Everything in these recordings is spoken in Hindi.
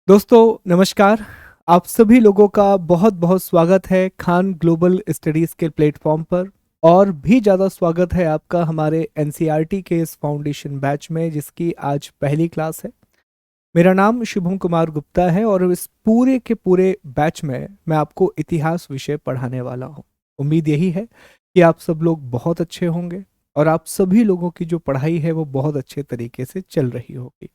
दोस्तों नमस्कार। आप सभी लोगों का बहुत बहुत स्वागत है खान ग्लोबल स्टडीज़ के प्लेटफॉर्म पर। और भी ज़्यादा स्वागत है आपका हमारे एनसीईआरटी के इस फाउंडेशन बैच में जिसकी आज पहली क्लास है। मेरा नाम शुभम कुमार गुप्ता है और इस पूरे के पूरे बैच में मैं आपको इतिहास विषय पढ़ाने वाला हूँ। उम्मीद यही है कि आप सब लोग बहुत अच्छे होंगे और आप सभी लोगों की जो पढ़ाई है वो बहुत अच्छे तरीके से चल रही होगी।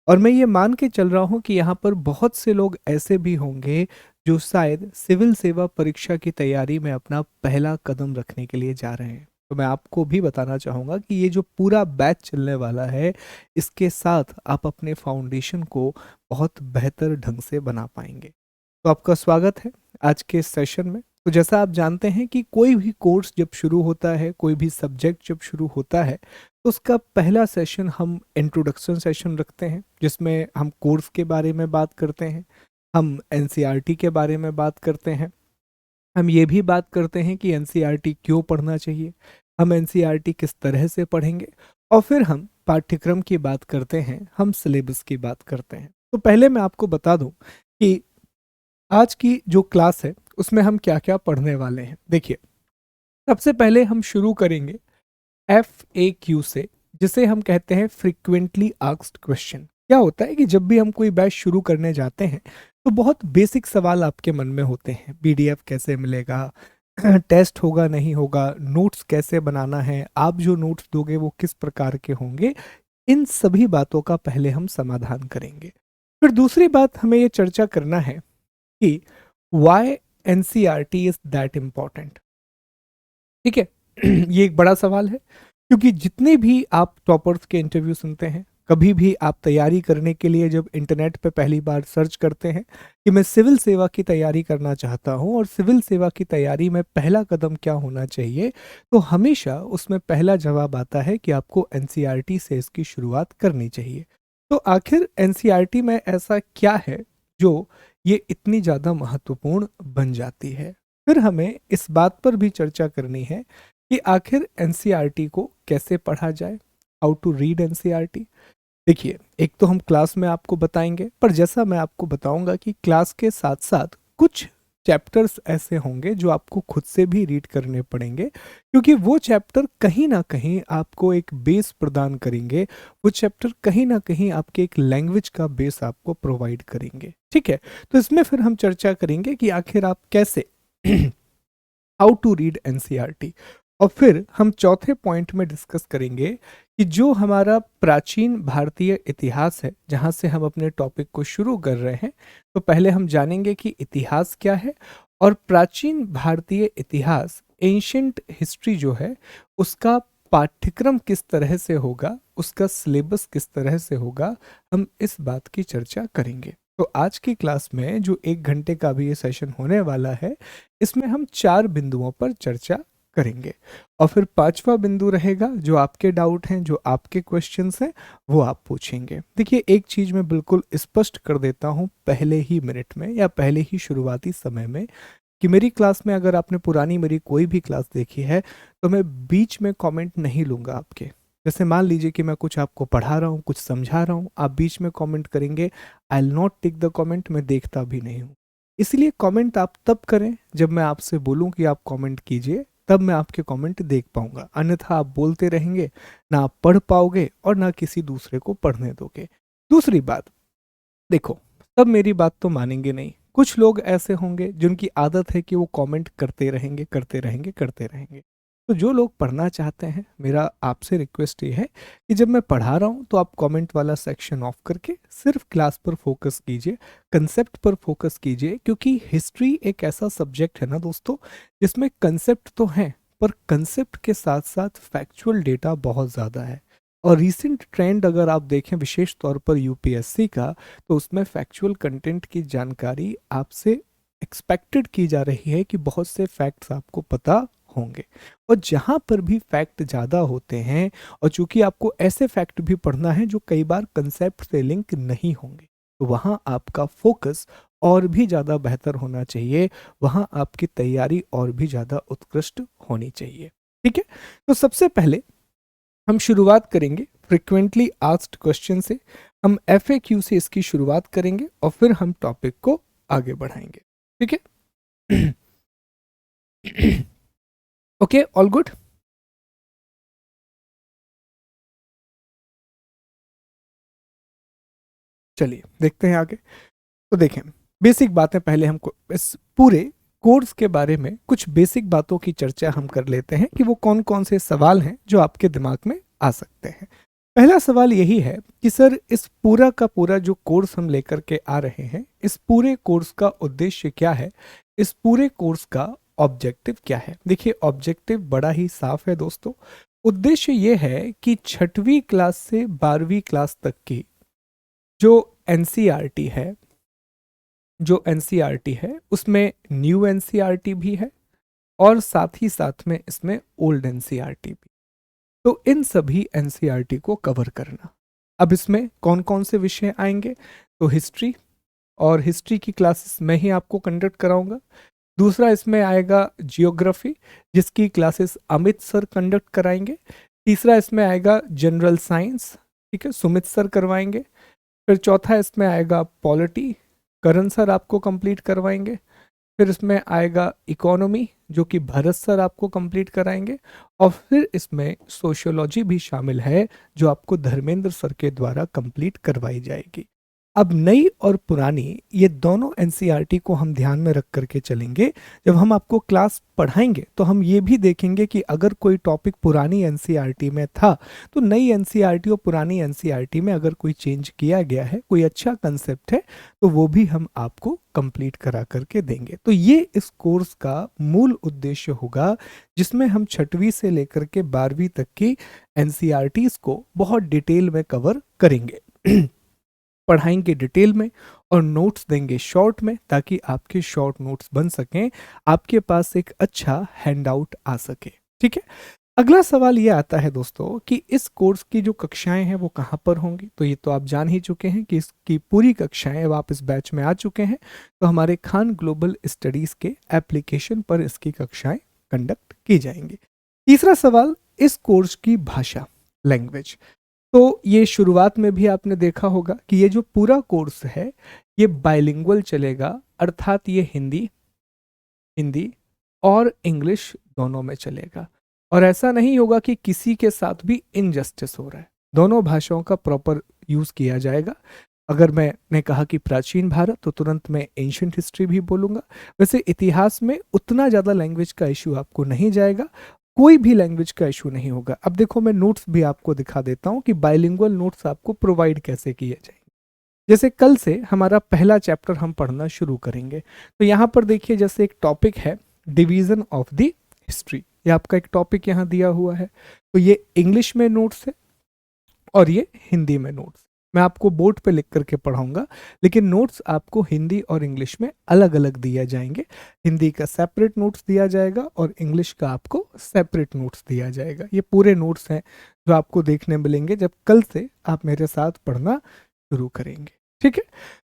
और मैं ये मान के चल रहा हूँ कि यहाँ पर बहुत से लोग ऐसे भी होंगे जो शायद सिविल सेवा परीक्षा की तैयारी में अपना पहला कदम रखने के लिए जा रहे हैं। तो मैं आपको भी बताना चाहूँगा कि ये जो पूरा बैच चलने वाला है, इसके साथ आप अपने फाउंडेशन को बहुत बेहतर ढंग से बना पाएंगे। तो आपका स्वागत है आज के इस सेशन में। तो जैसा आप जानते हैं कि कोई भी कोर्स जब शुरू होता है, कोई भी सब्जेक्ट जब शुरू होता है, तो उसका पहला सेशन हम इंट्रोडक्शन सेशन रखते हैं जिसमें हम कोर्स के बारे में बात करते हैं, हम एनसीईआरटी के बारे में बात करते हैं, हम ये भी बात करते हैं कि एनसीईआरटी क्यों पढ़ना चाहिए, हम एनसीईआरटी किस तरह से पढ़ेंगे, और फिर हम पाठ्यक्रम की बात करते हैं, हम सिलेबस की बात करते हैं। तो पहले मैं आपको बता दूं कि आज की जो क्लास है उसमें हम क्या क्या पढ़ने वाले हैं। देखिए, सबसे पहले हम शुरू करेंगे FAQ से, जिसे हम कहते हैं फ्रीक्वेंटली आस्क्ड क्वेश्चन। क्या होता है कि जब भी हम कोई बैच शुरू करने जाते हैं तो बहुत बेसिक सवाल आपके मन में होते हैं। PDF कैसे मिलेगा, टेस्ट होगा नहीं होगा, नोट्स कैसे बनाना है, आप जो नोट्स दोगे वो किस प्रकार के होंगे, इन सभी बातों का पहले हम समाधान करेंगे। फिर दूसरी बात हमें ये चर्चा करना है कि why NCERT is that important. ठीक है। ये एक बड़ा सवाल है क्योंकि जितने भी आप टॉपर्स के इंटरव्यू सुनते हैं, कभी भी आप तैयारी करने के लिए जब इंटरनेट पे पहली बार सर्च करते हैं कि मैं सिविल सेवा की तैयारी करना चाहता हूं और सिविल सेवा की तैयारी में पहला कदम क्या होना चाहिए, तो हमेशा उसमें पहला जवाब आता है कि आपको एनसीईआरटी से इसकी शुरुआत करनी चाहिए। तो आखिर एनसीईआरटी में ऐसा क्या है जो ये इतनी ज़्यादा महत्वपूर्ण बन जाती है। फिर हमें इस बात पर भी चर्चा करनी है कि आखिर एनसीईआरटी को कैसे पढ़ा जाए, हाउ टू रीड एनसीईआरटी। देखिए, एक तो हम क्लास में आपको बताएंगे, पर जैसा मैं आपको बताऊंगा कि क्लास के साथ साथ कुछ चैप्टर्स ऐसे होंगे जो आपको खुद से भी रीड करने पड़ेंगे, क्योंकि वो चैप्टर कहीं ना कहीं आपको एक बेस प्रदान करेंगे। वो चैप्टर कहीं ना कहीं आपके एक लैंग्वेज का बेस आपको प्रोवाइड करेंगे। ठीक है। तो इसमें फिर हम चर्चा करेंगे कि आखिर आप कैसे हाउ टू रीड एनसीईआरटी। और फिर हम चौथे पॉइंट में डिस्कस करेंगे कि जो हमारा प्राचीन भारतीय इतिहास है, जहाँ से हम अपने टॉपिक को शुरू कर रहे हैं, तो पहले हम जानेंगे कि इतिहास क्या है और प्राचीन भारतीय इतिहास, एंशंट हिस्ट्री जो है, उसका पाठ्यक्रम किस तरह से होगा, उसका सिलेबस किस तरह से होगा, हम इस बात की चर्चा करेंगे। तो आज की क्लास में जो 1 घंटे का भी ये सेशन होने वाला है, इसमें हम 4 बिंदुओं पर चर्चा करेंगे। और फिर 5वां बिंदु रहेगा, जो आपके डाउट हैं, जो आपके क्वेश्चंस हैं, वो आप पूछेंगे। देखिए, एक चीज मैं बिल्कुल स्पष्ट कर देता हूँ पहले ही मिनट में या पहले ही शुरुआती समय में, कि मेरी क्लास में अगर आपने पुरानी मेरी कोई भी क्लास देखी है तो मैं बीच में कमेंट नहीं लूंगा आपके। जैसे मान लीजिए कि मैं कुछ आपको पढ़ा रहा हूँ, कुछ समझा रहा हूँ, आप बीच में कमेंट करेंगे, I will not take the comment, मैं देखता भी नहीं हूँ। इसलिए कमेंट आप तब करें जब मैं आपसे बोलूं कि आप कमेंट कीजिए, तब मैं आपके कमेंट देख पाऊंगा। अन्यथा आप बोलते रहेंगे, ना आप पढ़ पाओगे और ना किसी दूसरे को पढ़ने दोगे। दूसरी बात, देखो, सब मेरी बात तो मानेंगे नहीं। कुछ लोग ऐसे होंगे जिनकी आदत है कि वो कमेंट करते रहेंगे करते रहेंगे करते रहेंगे। तो जो लोग पढ़ना चाहते हैं, मेरा आपसे रिक्वेस्ट ये है कि जब मैं पढ़ा रहा हूँ तो आप कमेंट वाला सेक्शन ऑफ करके सिर्फ क्लास पर फोकस कीजिए, कंसेप्ट पर फोकस कीजिए। क्योंकि हिस्ट्री एक ऐसा सब्जेक्ट है ना दोस्तों, जिसमें कंसेप्ट तो हैं, पर कंसेप्ट के साथ साथ फैक्चुअल डेटा बहुत ज़्यादा है। और रीसेंट ट्रेंड अगर आप देखें विशेष तौर पर यूपीएससी का, तो उसमें फैक्चुअल कंटेंट की जानकारी आपसे एक्सपेक्टेड की जा रही है कि बहुत से फैक्ट्स आपको पता होंगे। और जहाँ पर भी फैक्ट ज़्यादा होते हैं, और चूंकि आपको ऐसे फैक्ट भी पढ़ना है जो कई बार कंसेप्ट से लिंक नहीं होंगे, तो वहाँ आपका फोकस और भी ज़्यादा बेहतर होना चाहिए, वहाँ आपकी तैयारी और भी ज़्यादा उत्कृष्ट होनी चाहिए। ठीक है। तो सबसे पहले हम शुरुआत करेंगे फ्रिक्वेंटली आस्क्ड क्वेश्चन से। हम FAQ से इसकी शुरुआत करेंगे और फिर हम टॉपिक को आगे बढ़ाएंगे। ठीक है? Okay, all good. चलिए देखते हैं आगे। तो देखें, बेसिक बातें पहले हमको इस पूरे कोर्स के बारे में कुछ बेसिक बातों की चर्चा हम कर लेते हैं कि वो कौन कौन से सवाल हैं जो आपके दिमाग में आ सकते हैं। पहला सवाल यही है कि सर, इस पूरा का पूरा जो कोर्स हम लेकर के आ रहे हैं, इस पूरे कोर्स का उद्देश्य क्या है, इस पूरे कोर्स का ऑब्जेक्टिव क्या है। देखिए, ऑब्जेक्टिव बड़ा ही साफ है दोस्तों। उद्देश्य ये है कि 6वीं क्लास से 12वीं क्लास तक की जो एनसीईआरटी है, जो एनसीईआरटी है उसमें न्यू एनसीईआरटी भी है और साथ ही साथ में इसमें ओल्ड एनसीईआरटी भी। तो इन सभी एनसीईआरटी को कवर करना। अब इसमें कौन कौन से विषय आएंगे, तो हिस्ट्री, और हिस्ट्री की क्लासेस मैं ही आपको कंडक्ट कराऊंगा। दूसरा इसमें आएगा जियोग्राफी, जिसकी क्लासेस अमित सर कंडक्ट कराएंगे। तीसरा इसमें आएगा जनरल साइंस, ठीक है, सुमित सर करवाएंगे। फिर चौथा इसमें आएगा पॉलिटी, करण सर आपको कंप्लीट करवाएंगे। फिर इसमें आएगा इकोनॉमी, जो कि भरत सर आपको कंप्लीट कराएंगे। और फिर इसमें सोशियोलॉजी भी शामिल है, जो आपको धर्मेंद्र सर के द्वारा कंप्लीट करवाई जाएगी। अब नई और पुरानी ये दोनों एनसीईआरटी को हम ध्यान में रख करके चलेंगे। जब हम आपको क्लास पढ़ाएंगे तो हम ये भी देखेंगे कि अगर कोई टॉपिक पुरानी एनसीईआरटी में था तो नई एनसीईआरटी और पुरानी एनसीईआरटी में अगर कोई चेंज किया गया है, कोई अच्छा कंसेप्ट है, तो वो भी हम आपको कंप्लीट करा करके देंगे। तो ये इस कोर्स का मूल उद्देश्य होगा, जिसमें हम 6वीं से लेकर के 12वीं तक की एनसीईआरटीज को बहुत डिटेल में कवर करेंगे, पढ़ाएंगे डिटेल में और नोट्स देंगे शॉर्ट में, ताकि आपके शॉर्ट नोट्स बन सकें, आपके पास एक अच्छा हैंडआउट आ सके। ठीक है? अगला सवाल ये आता है दोस्तों कि इस कोर्स की जो कक्षाएं हैं वो कहाँ पर होंगी। तो ये तो आप जान ही चुके हैं कि इसकी पूरी कक्षाएं, अब आप इस बैच में आ चुके हैं तो हमारे खान ग्लोबल स्टडीज के एप्लीकेशन पर इसकी कक्षाएं कंडक्ट की जाएंगी। तीसरा सवाल, इस कोर्स की भाषा, लैंग्वेज। तो ये शुरुआत में भी आपने देखा होगा कि ये जो पूरा कोर्स है ये बाइलिंगुअल चलेगा, अर्थात ये हिंदी हिंदी और इंग्लिश दोनों में चलेगा। और ऐसा नहीं होगा कि किसी के साथ भी इनजस्टिस हो रहा है, दोनों भाषाओं का प्रॉपर यूज किया जाएगा। अगर मैंने कहा कि प्राचीन भारत, तो तुरंत मैं एंशियंट हिस्ट्री भी बोलूंगा। वैसे इतिहास में उतना ज़्यादा लैंग्वेज का इशू आपको नहीं जाएगा, कोई भी लैंग्वेज का इशू नहीं होगा। अब देखो, मैं नोट्स भी आपको दिखा देता हूं कि बाइलिंगुअल नोट्स आपको प्रोवाइड कैसे किए जाएंगे। जैसे कल से हमारा पहला चैप्टर हम पढ़ना शुरू करेंगे, तो यहाँ पर देखिए, जैसे एक टॉपिक है डिवीजन ऑफ द हिस्ट्री, ये आपका एक टॉपिक यहाँ दिया हुआ है। तो ये इंग्लिश में नोट्स है और ये हिंदी में नोट्स। मैं आपको बोर्ड पे लिख करके पढ़ाऊंगा, लेकिन नोट्स आपको हिंदी और इंग्लिश में अलग अलग दिया जाएंगे। हिंदी का सेपरेट नोट्स दिया जाएगा और इंग्लिश का आपको सेपरेट नोट्स दिया जाएगा। ये पूरे नोट्स हैं जो आपको देखने मिलेंगे जब कल से आप मेरे साथ पढ़ना शुरू करेंगे। ठीक है?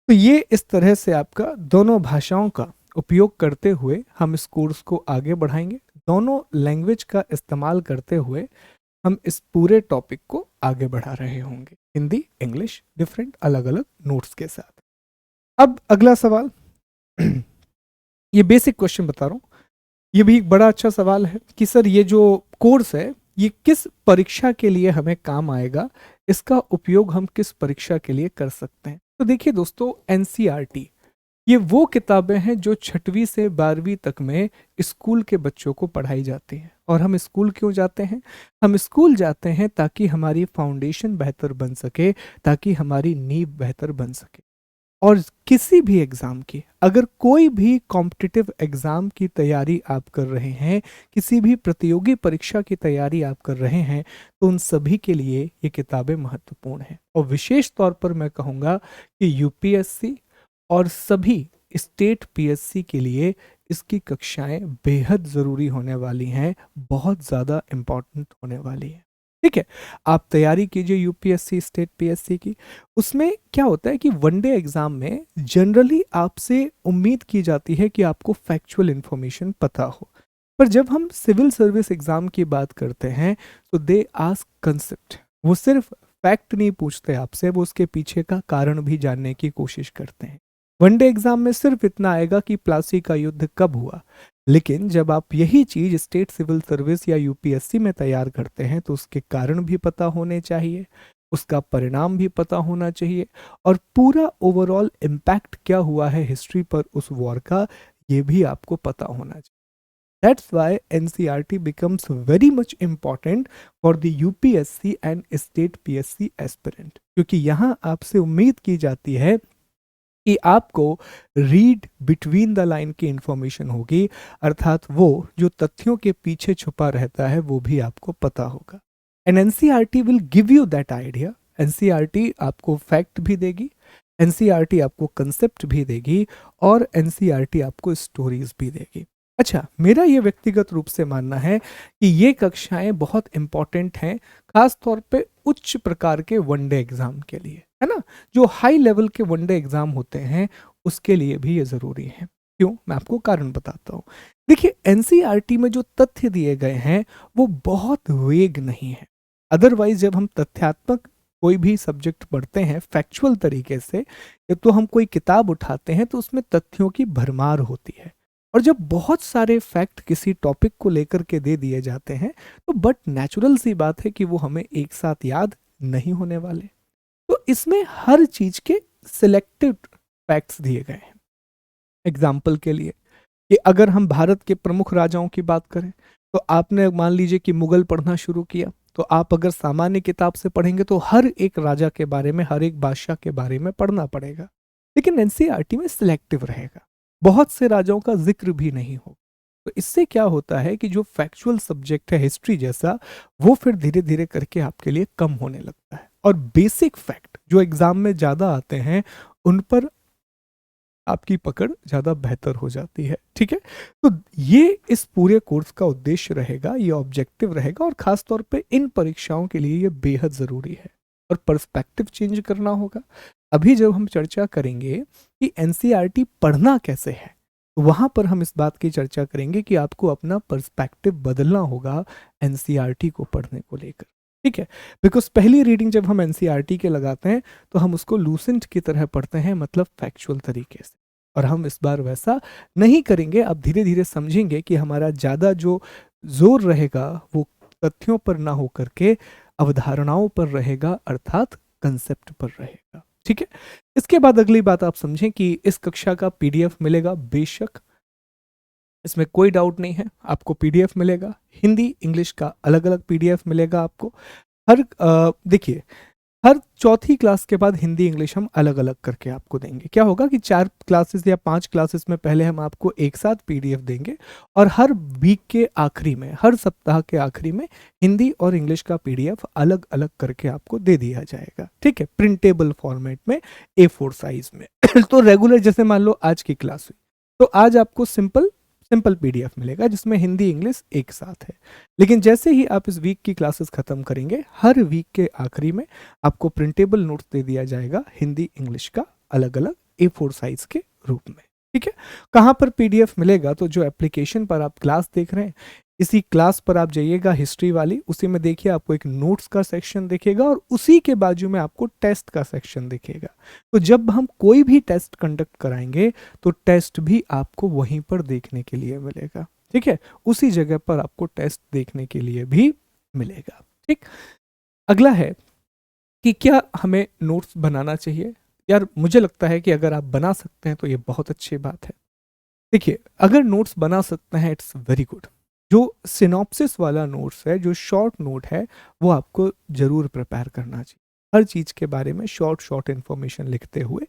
तो ये इस तरह से आपका दोनों भाषाओं का उपयोग करते हुए हम इस कोर्स को आगे बढ़ाएंगे। दोनों लैंग्वेज का इस्तेमाल करते हुए हम इस पूरे टॉपिक को आगे बढ़ा रहे होंगे, हिंदी इंग्लिश डिफरेंट अलग अलग नोट्स के साथ। अब अगला सवाल, ये बेसिक क्वेश्चन बता रहा हूँ, ये भी एक बड़ा अच्छा सवाल है कि सर, ये जो कोर्स है ये किस परीक्षा के लिए हमें काम आएगा, इसका उपयोग हम किस परीक्षा के लिए कर सकते हैं। तो देखिए दोस्तों, एनसीईआरटी ये वो किताबें हैं जो 6वीं से 12वीं तक में स्कूल के बच्चों को पढ़ाई जाती हैं। और हम स्कूल क्यों जाते हैं? हम स्कूल जाते हैं ताकि हमारी फाउंडेशन बेहतर बन सके, ताकि हमारी नींव बेहतर बन सके। और किसी भी एग्ज़ाम की, अगर कोई भी कॉम्पिटिटिव एग्ज़ाम की तैयारी आप कर रहे हैं, किसी भी प्रतियोगी परीक्षा की तैयारी आप कर रहे हैं, तो उन सभी के लिए ये किताबें महत्वपूर्ण हैं। और विशेष तौर पर मैं कहूँगा कि यूपीएससी और सभी स्टेट पीएससी के लिए इसकी कक्षाएं बेहद ज़रूरी होने वाली हैं, बहुत ज़्यादा इम्पॉर्टेंट होने वाली हैं। ठीक है? आप तैयारी कीजिए यूपीएससी स्टेट पीएससी की। उसमें क्या होता है कि वनडे एग्जाम में जनरली आपसे उम्मीद की जाती है कि आपको फैक्चुअल इंफॉर्मेशन पता हो, पर जब हम सिविल सर्विस एग्जाम की बात करते हैं तो दे आस्क कंसेप्ट, वो सिर्फ फैक्ट नहीं पूछते आपसे, वो उसके पीछे का कारण भी जानने की कोशिश करते हैं। वनडे एग्जाम में सिर्फ इतना आएगा कि प्लासी का युद्ध कब हुआ, लेकिन जब आप यही चीज स्टेट सिविल सर्विस या यूपीएससी में तैयार करते हैं तो उसके कारण भी पता होने चाहिए, उसका परिणाम भी पता होना चाहिए, और पूरा ओवरऑल इम्पैक्ट क्या हुआ है हिस्ट्री पर उस वॉर का, ये भी आपको पता होना चाहिए। That's why NCERT becomes very much important for the UPSC and state PSC aspirant, क्योंकि यहाँ आपसे उम्मीद की जाती है कि आपको रीड बिटवीन द लाइन की इंफॉर्मेशन होगी, अर्थात वो जो तथ्यों के पीछे छुपा रहता है वो भी आपको पता होगा। And NCERT will give you that idea. NCERT आपको फैक्ट भी देगी, एनसीईआरटी आपको कंसेप्ट भी देगी, और एनसीईआरटी आपको स्टोरीज भी देगी। अच्छा, मेरा ये व्यक्तिगत रूप से मानना है कि ये कक्षाएं बहुत इंपॉर्टेंट हैं, खास तौर पे उच्च प्रकार के वनडे एग्जाम के लिए, है ना। जो हाई लेवल के वनडे एग्जाम होते हैं उसके लिए भी ये जरूरी है। क्यों, मैं आपको कारण बताता हूँ। देखिए, एनसीईआरटी में जो तथ्य दिए गए हैं वो बहुत वेग नहीं है। अदरवाइज जब हम तथ्यात्मक कोई भी सब्जेक्ट पढ़ते हैं फैक्चुअल तरीके से, तो हम कोई किताब उठाते हैं तो उसमें तथ्यों की भरमार होती है, और जब बहुत सारे फैक्ट किसी टॉपिक को लेकर के दे दिए जाते हैं तो बट नेचुरल सी बात है कि वो हमें एक साथ याद नहीं होने वाले। तो इसमें हर चीज के सिलेक्टिव फैक्ट्स दिए गए हैं। एग्जाम्पल के लिए कि अगर हम भारत के प्रमुख राजाओं की बात करें तो आपने मान लीजिए कि मुगल पढ़ना शुरू किया, तो आप अगर सामान्य किताब से पढ़ेंगे तो हर एक राजा के बारे में, हर एक बादशाह के बारे में पढ़ना पड़ेगा। लेकिन एनसीईआरटी में सिलेक्टिव रहेगा, बहुत से राजाओं का जिक्र भी नहीं हो। तो इससे क्या होता है कि जो फैक्चुअल सब्जेक्ट है हिस्ट्री जैसा, वो फिर धीरे धीरे करके आपके लिए कम होने लगता है, और बेसिक फैक्ट जो एग्जाम में ज्यादा आते हैं उन पर आपकी पकड़ ज्यादा बेहतर हो जाती है। ठीक है, तो ये इस पूरे कोर्स का उद्देश्य रहेगा, ये ऑब्जेक्टिव रहेगा, और खास तौर पे इन परीक्षाओं के लिए ये बेहद जरूरी है, और पर्सपेक्टिव चेंज करना होगा। अभी जब हम चर्चा करेंगे कि एनसीईआरटी पढ़ना कैसे है, तो वहां पर हम इस बात की चर्चा करेंगे कि आपको अपना पर्सपेक्टिव बदलना होगा एनसीईआरटी को पढ़ने को लेकर। ठीक है, बिकॉज पहली रीडिंग जब हम एनसीईआरटी के लगाते हैं तो हम उसको लूसेंट की तरह पढ़ते हैं, मतलब फैक्चुअल तरीके से, और हम इस बार वैसा नहीं करेंगे। आप धीरे धीरे समझेंगे कि हमारा ज़्यादा जो जोर रहेगा वो तथ्यों पर ना हो करके अवधारणाओं पर रहेगा, अर्थात कंसेप्ट पर रहेगा। ठीक है, इसके बाद अगली बात आप समझें कि इस कक्षा का पीडीएफ मिलेगा, बेशक इसमें कोई डाउट नहीं है, आपको पीडीएफ मिलेगा। हिंदी इंग्लिश का अलग अलग पीडीएफ मिलेगा आपको। हर देखिए, हर चौथी क्लास के बाद हिंदी इंग्लिश हम अलग अलग करके आपको देंगे। क्या होगा कि 4 क्लासेस या 5 क्लासेस में पहले हम आपको एक साथ पीडीएफ देंगे, और हर वीक के आखिरी में, हर सप्ताह के आखिरी में हिंदी और इंग्लिश का पीडीएफ अलग अलग करके आपको दे दिया जाएगा। ठीक है, प्रिंटेबल फॉर्मेट में, A4 साइज में। तो रेगुलर जैसे मान लो आज की क्लास हुई, तो आज आपको सिंपल सिंपल पीडीएफ मिलेगा जिसमें हिंदी इंग्लिश एक साथ है। लेकिन जैसे ही आप इस वीक की क्लासेस खत्म करेंगे, हर वीक के आखिरी में आपको प्रिंटेबल नोट्स दे दिया जाएगा हिंदी इंग्लिश का, अलग अलग A4 साइज के रूप में। ठीक है, कहाँ पर पीडीएफ मिलेगा, तो जो एप्लीकेशन पर आप क्लास देख रहे हैं इसी क्लास पर आप जाइएगा, हिस्ट्री वाली, उसी में देखिए आपको एक नोट्स का सेक्शन दिखेगा, और उसी के बाजू में आपको टेस्ट का सेक्शन दिखेगा। तो जब हम कोई भी टेस्ट कंडक्ट कराएंगे तो टेस्ट भी आपको वहीं पर देखने के लिए मिलेगा। ठीक है, उसी जगह पर आपको टेस्ट देखने के लिए भी मिलेगा। ठीक, अगला है कि क्या हमें नोट्स बनाना चाहिए। यार मुझे लगता है कि अगर आप बना सकते हैं तो ये बहुत अच्छी बात है। देखिए, अगर नोट्स बना सकते हैं इट्स वेरी गुड। जो सिनॉप्सिस वाला नोट्स है, जो शॉर्ट नोट है, वो आपको जरूर प्रिपेयर करना चाहिए, हर चीज के बारे में शॉर्ट शॉर्ट इंफॉर्मेशन लिखते हुए।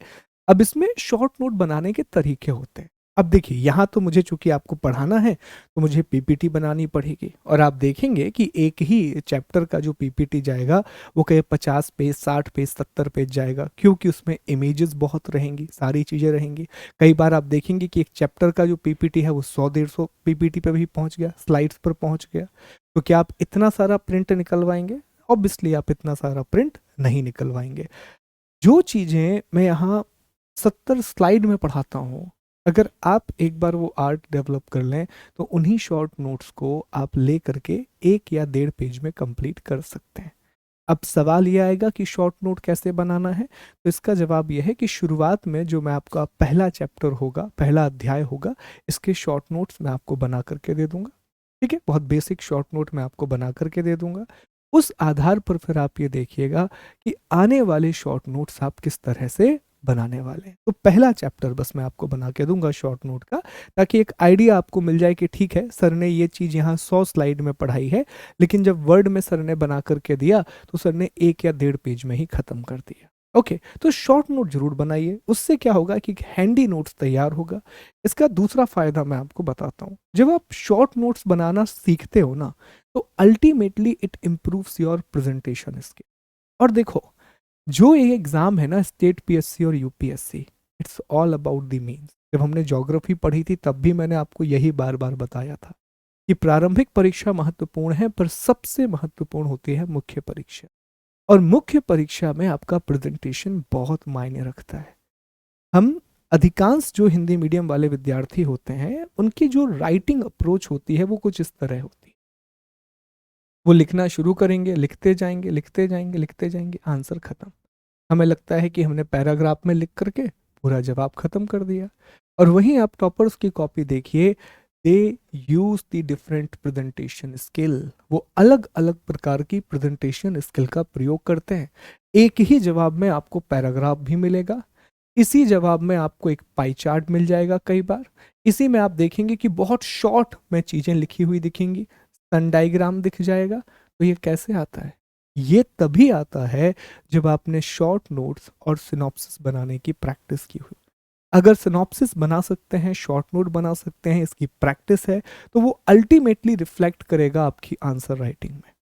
अब इसमें शॉर्ट नोट बनाने के तरीके होते हैं। अब देखिए, यहाँ तो मुझे चूंकि आपको पढ़ाना है तो मुझे पीपीटी बनानी पड़ेगी, और आप देखेंगे कि एक ही चैप्टर का जो पीपीटी जाएगा वो कहीं 50 पेज, 60 पेज, 70 पेज जाएगा, क्योंकि उसमें इमेजेस बहुत रहेंगी, सारी चीज़ें रहेंगी। कई बार आप देखेंगे कि एक चैप्टर का जो पीपीटी है वो 100-150 पीपीटी पे भी पहुंच गया, स्लाइड्स पर पहुंच गया। तो क्या आप इतना सारा प्रिंट निकलवाएंगे? ऑब्वियसली आप इतना सारा प्रिंट नहीं निकलवाएंगे। जो चीज़ें मैं यहाँ 70 स्लाइड में पढ़ाता हूँ, अगर आप एक बार वो आर्ट डेवलप कर लें तो उन्हीं शॉर्ट नोट्स को आप ले करके 1 या 1.5 पेज में कंप्लीट कर सकते हैं। अब सवाल ये आएगा कि शॉर्ट नोट कैसे बनाना है, तो इसका जवाब यह है कि शुरुआत में जो मैं आपका पहला चैप्टर होगा, पहला अध्याय होगा, इसके शॉर्ट नोट्स मैं आपको बना करके दे दूंगा। ठीक है, बहुत बेसिक शॉर्ट नोट मैं आपको बना करके दे दूंगा। उस आधार पर फिर आप ये देखिएगा कि आने वाले शॉर्ट नोट्स आप किस तरह से बनाने वाले हैं। तो पहला चैप्टर बस मैं आपको बना के दूंगा शॉर्ट नोट का, ताकि एक आइडिया आपको मिल जाए कि ठीक है, सर ने ये चीज़ यहाँ 100 स्लाइड में पढ़ाई है, लेकिन जब वर्ड में सर ने बना करके दिया तो सर ने 1 या 1.5 पेज में ही खत्म कर दिया। ओके, तो शॉर्ट नोट जरूर बनाइए, उससे क्या होगा कि हैंडी नोट्स तैयार होगा। इसका दूसरा फायदा मैं आपको बताता हूँ, जब आप शॉर्ट नोट्स बनाना सीखते हो ना, तो ultimately it improves your presentation skill. और देखो, जो ये एग्जाम है ना, स्टेट पीएससी और UPSC, it's all about the means. जब हमने ज्योग्राफी पढ़ी थी तब भी मैंने आपको यही बार बार बताया था कि प्रारंभिक परीक्षा महत्वपूर्ण है, पर सबसे महत्वपूर्ण होती है मुख्य परीक्षा। और मुख्य परीक्षा में आपका प्रेजेंटेशन बहुत मायने रखता है। हम अधिकांश जो हिंदी मीडियम वाले विद्यार्थी होते हैं, उनकी जो राइटिंग अप्रोच होती है वो कुछ इस तरह होती है। वो लिखना शुरू करेंगे, लिखते जाएंगे, लिखते जाएंगे, लिखते जाएंगे, आंसर खत्म। हमें लगता है कि हमने पैराग्राफ में लिख करके पूरा जवाब खत्म कर दिया। और वहीं आप टॉपर्स की कॉपी देखिए, they use the different presentation skill. वो अलग अलग प्रकार की प्रेजेंटेशन स्किल का प्रयोग करते हैं। एक ही जवाब में आपको पैराग्राफ भी मिलेगा, इसी जवाब में आपको एक पाई चार्ट मिल जाएगा कई बार, इसी में आप देखेंगे कि बहुत शॉर्ट में चीज़ें लिखी हुई दिखेंगी, सन डायग्राम दिख जाएगा। तो ये कैसे आता है? ये तभी आता है जब आपने शॉर्ट नोट्स और सिनॉप्सिस बनाने की प्रैक्टिस की हुई। अगर सिनॉप्सिस बना सकते हैं, शॉर्ट नोट बना सकते हैं, इसकी प्रैक्टिस है, तो वो अल्टीमेटली रिफ्लेक्ट करेगा आपकी आंसर राइटिंग में।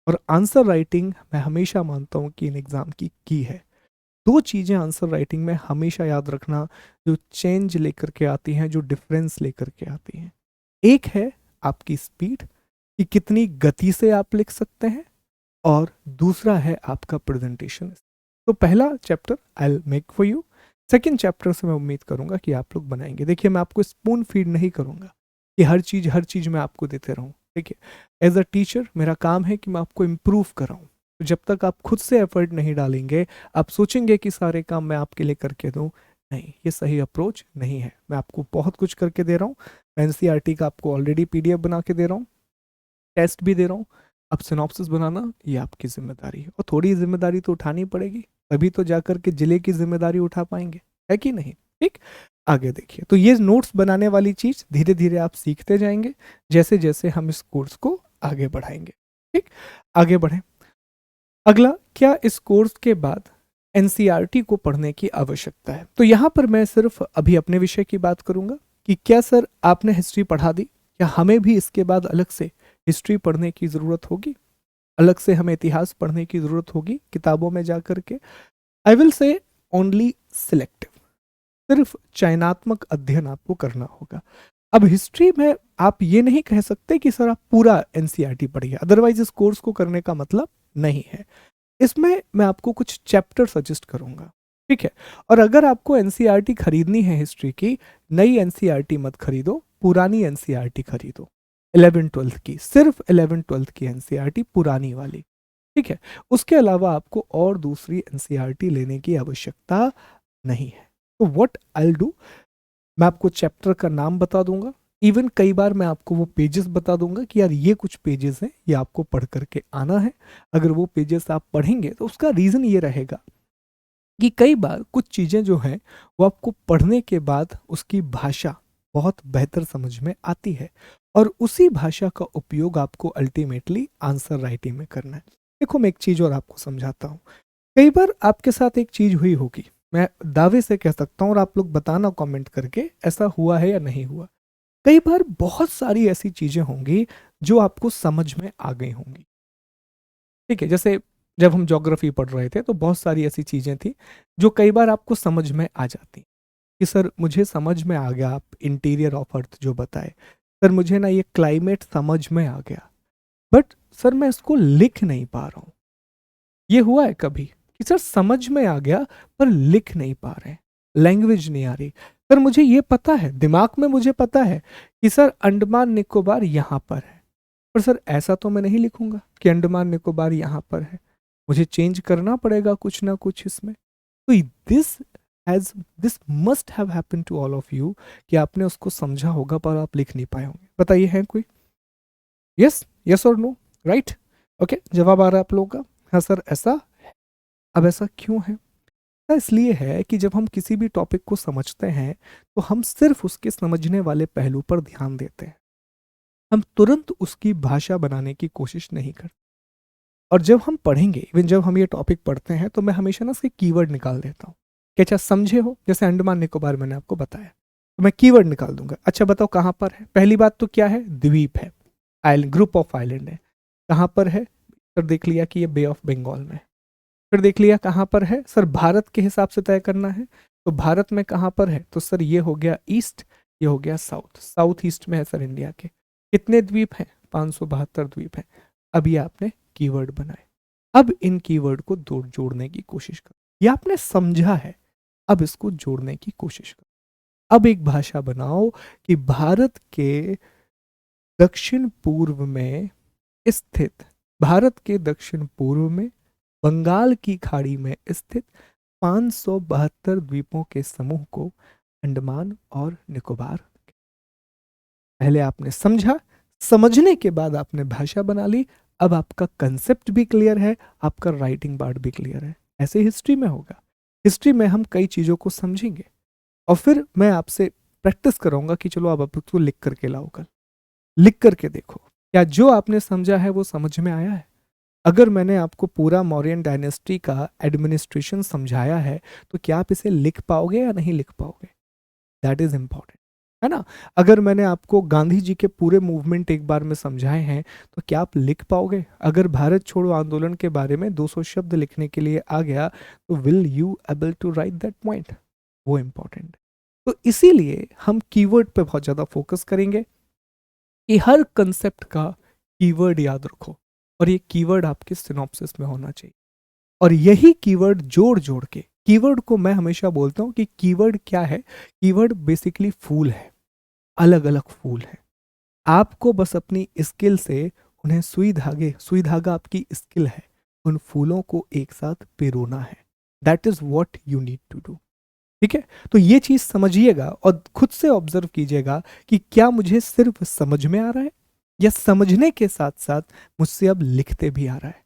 और आंसर राइटिंग मैं हमेशा मानता हूँ कि इन एग्जाम की है। दो चीज़ें आंसर राइटिंग में हमेशा याद रखना, जो चेंज लेकर के आती हैं, जो डिफरेंस लेकर के आती हैं। एक है आपकी स्पीड, कि कितनी गति से आप लिख सकते हैं, और दूसरा है आपका प्रेजेंटेशन। तो पहला chapter I will make for you, second chapter से मैं उम्मीद करूंगा कि आप लोग बनाएंगे। देखिए, मैं आपको स्पून फीड नहीं करूंगा कि हर चीज़ मैं आपको देते रहूं। ठीक है, एज अ टीचर मेरा काम है कि मैं आपको इम्प्रूव कराऊं। तो जब तक आप खुद से एफर्ट नहीं डालेंगे, आप सोचेंगे कि सारे काम मैं आपके लिए करके दूं, नहीं, ये सही अप्रोच नहीं है। मैं आपको बहुत कुछ करके दे रहा हूँ। मैं एनसीईआरटी का आपको ऑलरेडी पीडीएफ बना के दे रहा हूँ, टेस्ट भी दे रहा हूँ। अब सिनॉप्सिस बनाना ये आपकी जिम्मेदारी है, और थोड़ी जिम्मेदारी तो उठानी पड़ेगी, तभी तो जाकर के जिले की जिम्मेदारी उठा पाएंगे, है कि नहीं? ठीक, आगे देखिए। तो ये नोट्स बनाने वाली चीज धीरे धीरे आप सीखते जाएंगे जैसे जैसे हम इस कोर्स को आगे बढ़ाएंगे। ठीक, आगे बढ़ें। अगला, क्या इस कोर्स के बाद एनसीईआरटी को पढ़ने की आवश्यकता है? तो यहाँ पर मैं सिर्फ अभी अपने विषय की बात करूंगा कि क्या सर आपने हिस्ट्री पढ़ा दी, क्या हमें भी इसके बाद अलग से हिस्ट्री पढ़ने की ज़रूरत होगी, अलग से हमें इतिहास पढ़ने की ज़रूरत होगी किताबों में जा कर के? I will say only selective, सिर्फ चयनात्मक अध्ययन आपको करना होगा। अब हिस्ट्री में आप ये नहीं कह सकते कि सर आप पूरा एनसीईआरटी पढ़िए, अदरवाइज इस कोर्स को करने का मतलब नहीं है। इसमें मैं आपको कुछ चैप्टर सजेस्ट करूंगा, ठीक है? और अगर आपको एनसीईआरटी खरीदनी है हिस्ट्री की, नई एनसीईआरटी मत खरीदो, पुरानी एनसीईआरटी खरीदो। 11th-12th की, सिर्फ 11th-12th की एनसीईआरटी पुरानी वाली, ठीक है? उसके अलावा आपको और दूसरी एनसीईआरटी लेने की आवश्यकता नहीं है। तो व्हाट आई डू, मैं आपको चैप्टर का नाम बता दूंगा, इवन कई बार मैं आपको वो पेजेस बता दूंगा कि यार ये कुछ पेजेस हैं, ये आपको पढ़ करके आना है। अगर वो पेजेस आप पढ़ेंगे तो उसका रीज़न ये रहेगा कि कई बार कुछ चीज़ें जो हैं वो आपको पढ़ने के बाद उसकी भाषा बहुत बेहतर समझ में आती है, और उसी भाषा का उपयोग आपको अल्टीमेटली आंसर राइटिंग में करना है। देखो, मैं एक चीज़ और आपको समझाता हूँ। कई बार आपके साथ एक चीज़ हुई होगी, मैं दावे से कह सकता हूँ, और आप लोग बताना कमेंट करके ऐसा हुआ है या नहीं हुआ। कई बार बहुत सारी ऐसी चीज़ें होंगी जो आपको समझ में आ गई होंगी, ठीक है? जैसे जब हम ज्योग्राफी पढ़ रहे थे तो बहुत सारी ऐसी चीज़ें थी जो कई बार आपको समझ में आ जाती कि सर मुझे समझ में आ गया, आप इंटीरियर ऑफ अर्थ जो बताए, सर मुझे ना ये क्लाइमेट समझ में आ गया, बट सर मैं इसको लिख नहीं पा रहा हूँ। ये हुआ है कभी कि सर समझ में आ गया पर लिख नहीं पा रहे हैं, लैंग्वेज नहीं आ रही। सर मुझे ये पता है, दिमाग में मुझे पता है कि सर अंडमान निकोबार यहाँ पर है, पर सर ऐसा तो मैं नहीं लिखूंगा कि अंडमान निकोबार यहाँ पर है। मुझे चेंज करना पड़ेगा कुछ ना कुछ इसमें। तो this has this must have happen to all of you कि आपने उसको समझा होगा पर आप लिख नहीं पाए होंगे। बताइए है कोई? यस, यस और नो, राइट? ओके, जवाब आ रहा है आप लोगों का? हाँ सर ऐसा है। अब ऐसा क्यों है? ऐसा इसलिए है कि जब हम किसी भी टॉपिक को समझते हैं तो हम सिर्फ उसके समझने वाले पहलू पर ध्यान देते हैं, हम तुरंत उसकी भाषा बनाने की कोशिश नहीं करते। और जब हम पढ़ेंगे, इवन जब हम ये टॉपिक पढ़ते हैं, तो मैं हमेशा ना उसके कीवर्ड निकाल देता हूँ कि अच्छा समझे हो, जैसे अंडमान निकोबार मैंने आपको बताया, तो मैं कीवर्ड निकाल दूंगा। अच्छा बताओ कहाँ पर है? पहली बात तो क्या है? द्वीप है, आइलैंड, ग्रुप ऑफ आइलैंड है। कहाँ पर है? सर देख लिया कि ये बे ऑफ बंगाल में है। फिर देख लिया कहाँ पर है? सर भारत के हिसाब से तय करना है, तो भारत में कहाँ पर है? तो सर ये हो गया ईस्ट, ये हो गया साउथ, साउथ ईस्ट में है सर इंडिया के। कितने द्वीप हैं? 572 द्वीप हैं। अब ये आपने कीवर्ड बनाए, अब इन कीवर्ड को जोड़ने की कोशिश करो। ये आपने समझा है, अब इसको जोड़ने की कोशिश करो। अब एक भाषा बनाओ कि भारत के दक्षिण पूर्व में स्थित, भारत के दक्षिण पूर्व में बंगाल की खाड़ी में स्थित 572 द्वीपों के समूह को अंडमान और निकोबार। पहले आपने समझा, समझने के बाद आपने भाषा बना ली। अब आपका कंसेप्ट भी क्लियर है, आपका राइटिंग पार्ट भी क्लियर है। ऐसे हिस्ट्री में होगा। हिस्ट्री में हम कई चीज़ों को समझेंगे और फिर मैं आपसे प्रैक्टिस कराऊंगा कि चलो अब आप उसको लिख करके लाओ, कल लिख करके देखो क्या जो आपने समझा है वो समझ में आया है। अगर मैंने आपको पूरा मौर्यन डायनेस्टी का एडमिनिस्ट्रेशन समझाया है तो क्या आप इसे लिख पाओगे या नहीं लिख पाओगे? दैट इज इंपॉर्टेंट, है ना? अगर मैंने आपको गांधी जी के पूरे मूवमेंट एक बार में समझाए हैं तो क्या आप लिख पाओगे? अगर भारत छोड़ो आंदोलन के बारे में 200 शब्द लिखने के लिए आ गया तो will you able to write that point? वो इंपॉर्टेंट है। तो इसीलिए हम कीवर्ड पे बहुत ज़्यादा फोकस करेंगे कि हर कंसेप्ट का कीवर्ड याद रखो और ये कीवर्ड आपके सिनॉप्सिस में होना चाहिए। और यही कीवर्ड जोड़ जोड़ के, कीवर्ड को मैं हमेशा बोलता हूं कि कीवर्ड क्या है? कीवर्ड बेसिकली फूल है, अलग अलग फूल है। आपको बस अपनी स्किल से उन्हें सुई धागा आपकी स्किल है, उन फूलों को एक साथ पिरोना है। That is what you need to do. ठीक है? तो ये चीज समझिएगा और खुद से ऑब्जर्व कीजिएगा कि क्या मुझे सिर्फ समझ में आ रहा है या समझने के साथ साथ मुझसे अब लिखते भी आ रहा है।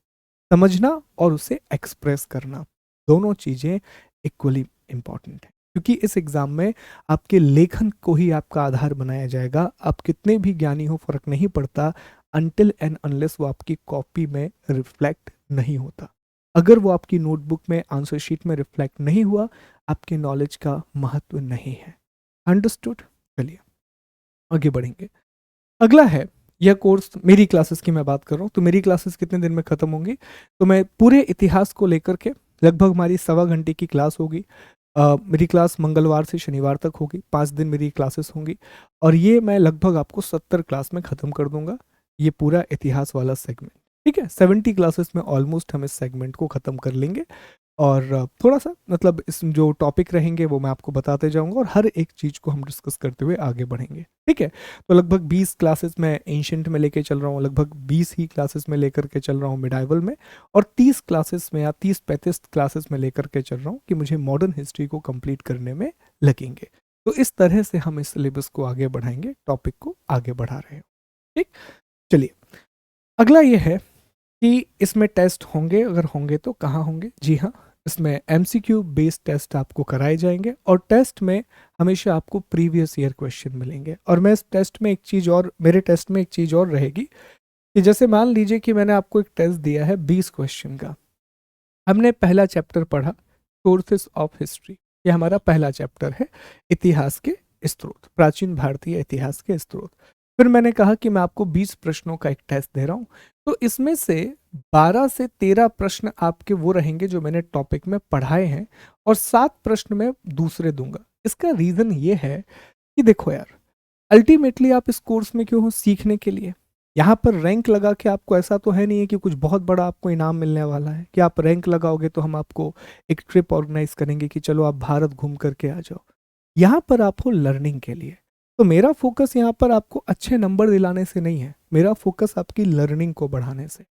समझना और उसे एक्सप्रेस करना, दोनों चीजें इक्वली इंपॉर्टेंट है, क्योंकि इस एग्जाम में आपके लेखन को ही आपका आधार बनाया जाएगा। आप कितने भी ज्ञानी हो फर्क नहीं पड़ता, अनटिल एंड अनलेस वो आपकी कॉपी में रिफ्लेक्ट नहीं होता। अगर वो आपकी नोटबुक में आंसर शीट में रिफ्लेक्ट नहीं हुआ, आपके नॉलेज का महत्व नहीं है। अंडरस्टूड? चलिए आगे बढ़ेंगे। अगला है, यह कोर्स मेरी क्लासेस की मैं बात कर रहा हूँ, तो मेरी क्लासेस कितने दिन में ख़त्म होंगी? तो मैं पूरे इतिहास को लेकर के लगभग हमारी 1.25 घंटे की क्लास होगी। मेरी क्लास मंगलवार से शनिवार तक होगी, 5 दिन मेरी क्लासेस होंगी और ये मैं लगभग आपको 70 क्लास में ख़त्म कर दूंगा, ये पूरा इतिहास वाला सेगमेंट। ठीक है, 70 क्लासेस में ऑलमोस्ट हम इस सेगमेंट को ख़त्म कर लेंगे और थोड़ा सा मतलब इस जो टॉपिक रहेंगे वो मैं आपको बताते जाऊंगा और हर एक चीज़ को हम डिस्कस करते हुए आगे बढ़ेंगे। ठीक है, तो लगभग 20 क्लासेस मैं एंशंट में लेके चल रहा हूँ, लगभग 20 ही क्लासेस में लेकर के चल रहा हूँ मिडाइवल में, और 30 क्लासेस में या 30-35 क्लासेस में लेकर के चल रहा हूँ कि मुझे मॉडर्न हिस्ट्री को कंप्लीट करने में लगेंगे। तो इस तरह से हम इस सिलेबस को आगे बढ़ाएंगे, टॉपिक को आगे बढ़ा रहे हैं। ठीक, चलिए अगला ये है कि इसमें टेस्ट होंगे, अगर होंगे तो कहाँ होंगे? जी हाँ, इसमें एमसीक्यू बेस्ड टेस्ट आपको कराए जाएंगे और टेस्ट में हमेशा आपको प्रीवियस ईयर क्वेश्चन मिलेंगे। और मैं इस टेस्ट में एक चीज़ और, मेरे टेस्ट में एक चीज़ और रहेगी कि जैसे मान लीजिए कि मैंने आपको एक टेस्ट दिया है 20 क्वेश्चन का। हमने पहला चैप्टर पढ़ा सोर्सेस ऑफ हिस्ट्री, ये हमारा पहला चैप्टर है, इतिहास के स्रोत, प्राचीन भारतीय इतिहास के स्रोत। फिर मैंने कहा कि मैं आपको 20 प्रश्नों का एक टेस्ट दे रहा हूँ, तो इसमें से 12 से 13 प्रश्न आपके वो रहेंगे जो मैंने टॉपिक में पढ़ाए हैं और 7 प्रश्न मैं दूसरे दूंगा। इसका रीज़न ये है कि देखो यार, अल्टीमेटली आप इस कोर्स में क्यों हो? सीखने के लिए। यहाँ पर रैंक लगा के आपको, ऐसा तो है नहीं है कि कुछ बहुत बड़ा आपको इनाम मिलने वाला है कि आप रैंक लगाओगे तो हम आपको एक ट्रिप ऑर्गेनाइज करेंगे कि चलो आप भारत घूम करके आ जाओ। यहाँ पर आप हो लर्निंग के लिए। तो मेरा फोकस यहाँ पर आपको अच्छे नंबर दिलाने से नहीं है, मेरा फोकस आपकी लर्निंग को बढ़ाने से।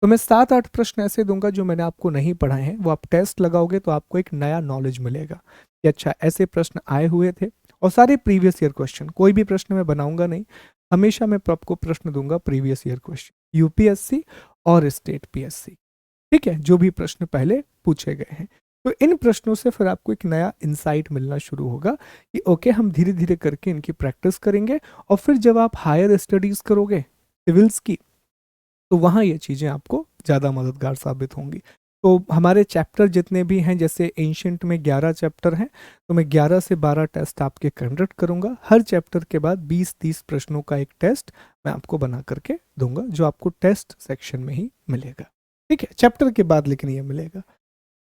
तो मैं 7-8 प्रश्न ऐसे दूंगा जो मैंने आपको नहीं पढ़ाए हैं, वो आप टेस्ट लगाओगे तो आपको एक नया नॉलेज मिलेगा कि अच्छा ऐसे प्रश्न आए हुए थे। और सारे प्रीवियस ईयर क्वेश्चन, कोई भी प्रश्न मैं बनाऊंगा नहीं, हमेशा मैं आपको प्रश्न दूंगा प्रीवियस ईयर क्वेश्चन, यूपीएससी और स्टेट पीएससी। ठीक है, जो भी प्रश्न पहले पूछे गए हैं। तो इन प्रश्नों से फिर आपको एक नया इंसाइट मिलना शुरू होगा कि ओके, हम धीरे धीरे करके इनकी प्रैक्टिस करेंगे और फिर जब आप हायर स्टडीज करोगे सिविल्स की, तो वहाँ ये चीज़ें आपको ज़्यादा मददगार साबित होंगी। तो हमारे चैप्टर जितने भी हैं, जैसे एंशियंट में 11 चैप्टर हैं, तो मैं 11 से 12 टेस्ट आपके कंडक्ट करूंगा। हर चैप्टर के बाद 20-30 प्रश्नों का एक टेस्ट मैं आपको बना करके दूंगा, जो आपको टेस्ट सेक्शन में ही मिलेगा। ठीक है, चैप्टर के बाद लेकिन ये मिलेगा।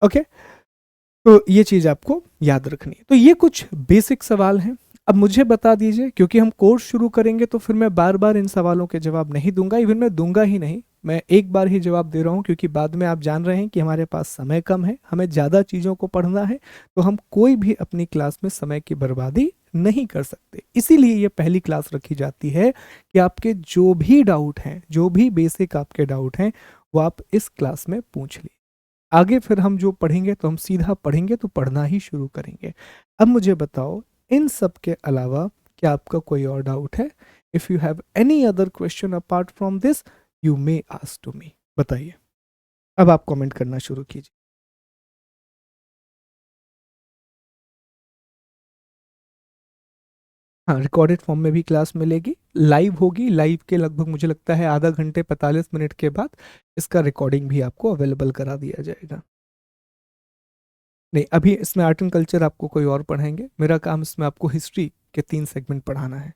ओके, तो ये चीज़ आपको याद रखनी है। तो ये कुछ बेसिक सवाल हैं। अब मुझे बता दीजिए, क्योंकि हम कोर्स शुरू करेंगे तो फिर मैं बार बार इन सवालों के जवाब नहीं दूंगा, इवन मैं दूंगा ही नहीं, मैं एक बार ही जवाब दे रहा हूँ, क्योंकि बाद में आप जान रहे हैं कि हमारे पास समय कम है, हमें ज़्यादा चीज़ों को पढ़ना है, तो हम कोई भी अपनी क्लास में समय की बर्बादी नहीं कर सकते। इसीलिए ये पहली क्लास रखी जाती है कि आपके जो भी डाउट हैं, जो भी बेसिक आपके डाउट हैं, वो आप इस क्लास में पूछ लीजिए। आगे फिर हम जो पढ़ेंगे तो हम सीधा पढ़ेंगे, तो पढ़ना ही शुरू करेंगे। अब मुझे बताओ, इन सब के अलावा क्या आपका कोई और डाउट है? If you have any other question apart from this, you may ask to me. बताइए, अब आप कमेंट करना शुरू कीजिए। हाँ, रिकॉर्डेड फॉर्म में भी क्लास मिलेगी, लाइव होगी। लाइव के लगभग मुझे लगता है आधा घंटे 45 मिनट के बाद इसका रिकॉर्डिंग भी आपको अवेलेबल करा दिया जाएगा। नहीं, अभी इसमें आर्ट एंड कल्चर आपको कोई और पढ़ाएंगे, मेरा काम इसमें आपको हिस्ट्री के 3 सेगमेंट पढ़ाना है।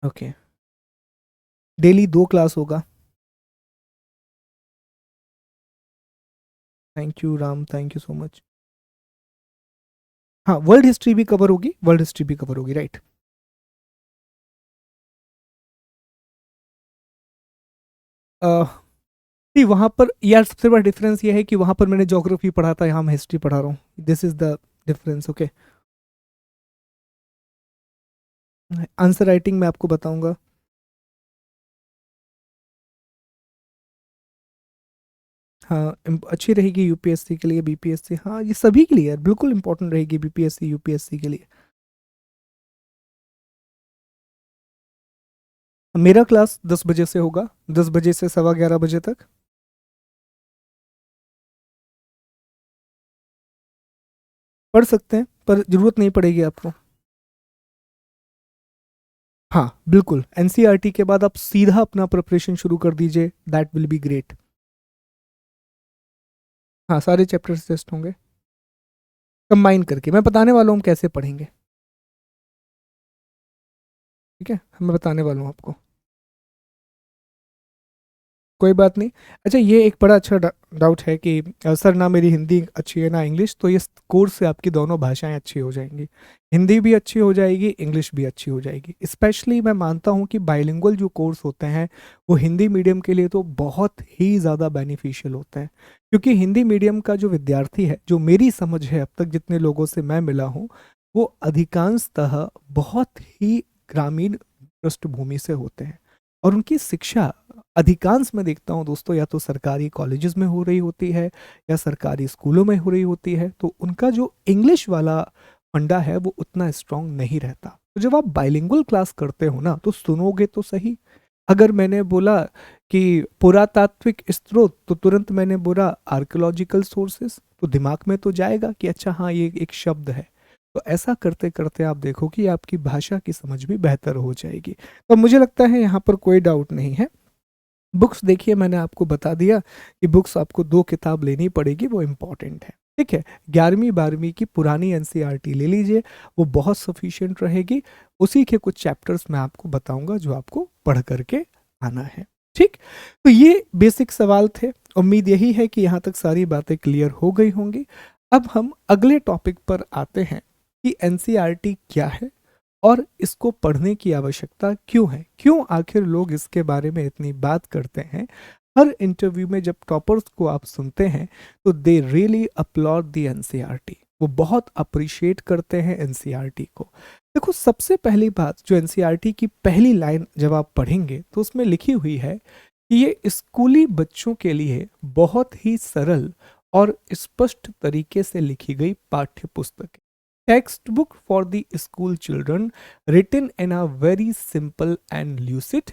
ओके, डेली 2 क्लास होगा। Thank you Ram, thank you so much. हाँ, वर्ल्ड हिस्ट्री भी कवर होगी, वर्ल्ड हिस्ट्री भी कवर होगी, राइट। नहीं, वहाँ पर यार सबसे बड़ा डिफरेंस ये है कि वहाँ पर मैंने ज्योग्राफी पढ़ा था, यहाँ मैं हिस्ट्री पढ़ा रहा हूँ। This is the difference. Okay, answer writing मैं आपको बताऊंगा। हाँ, अच्छी रहेगी यूपीएससी के लिए, बीपीएससी, हाँ ये सभी के लिए बिल्कुल इंपॉर्टेंट रहेगी, बीपीएससी यूपीएससी के लिए। मेरा क्लास 10 बजे से होगा, 10 बजे से 11:15 बजे तक। पढ़ सकते हैं, पर जरूरत नहीं पड़ेगी आपको। हाँ बिल्कुल, एनसीईआरटी के बाद आप सीधा अपना प्रिपरेशन शुरू कर दीजिए, दैट विल बी ग्रेट। हाँ, सारे चैप्टर्स टेस्ट होंगे कंबाइन करके, मैं बताने वाला हूँ हम कैसे पढ़ेंगे। ठीक है, मैं बताने वाला हूँ आपको, कोई बात नहीं। अच्छा, ये एक बड़ा अच्छा डाउट है कि सर ना मेरी हिंदी अच्छी है ना इंग्लिश, तो इस कोर्स से आपकी दोनों भाषाएं अच्छी हो जाएंगी, हिंदी भी अच्छी हो जाएगी, इंग्लिश भी अच्छी हो जाएगी। स्पेशली मैं मानता हूँ कि बाइलिंगुअल जो कोर्स होते हैं वो हिंदी मीडियम के लिए तो बहुत ही ज़्यादा बेनिफिशियल होते हैं, क्योंकि हिंदी मीडियम का जो विद्यार्थी है, जो मेरी समझ है अब तक जितने लोगों से मैं मिला हूँ, वो अधिकांशतः बहुत ही ग्रामीण पृष्ठभूमि से होते हैं, और उनकी शिक्षा अधिकांश मैं देखता हूँ दोस्तों, या तो सरकारी कॉलेजेस में हो रही होती है या सरकारी स्कूलों में हो रही होती है, तो उनका जो इंग्लिश वाला फंडा है वो उतना स्ट्रांग नहीं रहता। तो जब आप बाइलिंगुअल क्लास करते हो ना, तो सुनोगे तो सही। अगर मैंने बोला कि पुरातात्विक स्रोत, तो तुरंत मैंने बोला आर्कियोलॉजिकल सोर्सेस, तो दिमाग में तो जाएगा कि अच्छा हाँ ये एक शब्द है। तो ऐसा करते करते आप देखो कि आपकी भाषा की समझ भी बेहतर हो जाएगी। तो मुझे लगता है यहाँ पर कोई डाउट नहीं है। बुक्स देखिए, मैंने आपको बता दिया कि बुक्स आपको 2 किताब लेनी पड़ेगी, वो इम्पॉर्टेंट है। ठीक है, 11वीं 12वीं की पुरानी एनसीईआरटी ले लीजिए, वो बहुत सफिशिएंट रहेगी। उसी के कुछ चैप्टर्स मैं आपको बताऊंगा जो आपको पढ़ करके आना है। ठीक, तो ये बेसिक सवाल थे। उम्मीद यही है कि यहाँ तक सारी बातें क्लियर हो गई होंगी। अब हम अगले टॉपिक पर आते हैं कि एनसीईआरटी क्या है और इसको पढ़ने की आवश्यकता क्यों है, क्यों आखिर लोग इसके बारे में इतनी बात करते हैं। हर इंटरव्यू में जब टॉपर्स को आप सुनते हैं तो they really upload the NCERT, वो बहुत अप्रिशिएट करते हैं एनसीईआरटी को। देखो, सबसे पहली बात, जो एनसीईआरटी की पहली लाइन जब आप पढ़ेंगे तो उसमें लिखी हुई है कि ये स्कूली बच्चों के लिए बहुत ही सरल और स्पष्ट तरीके से लिखी गई पाठ्य पुस्तक है। Text book for the school children written in a very simple and lucid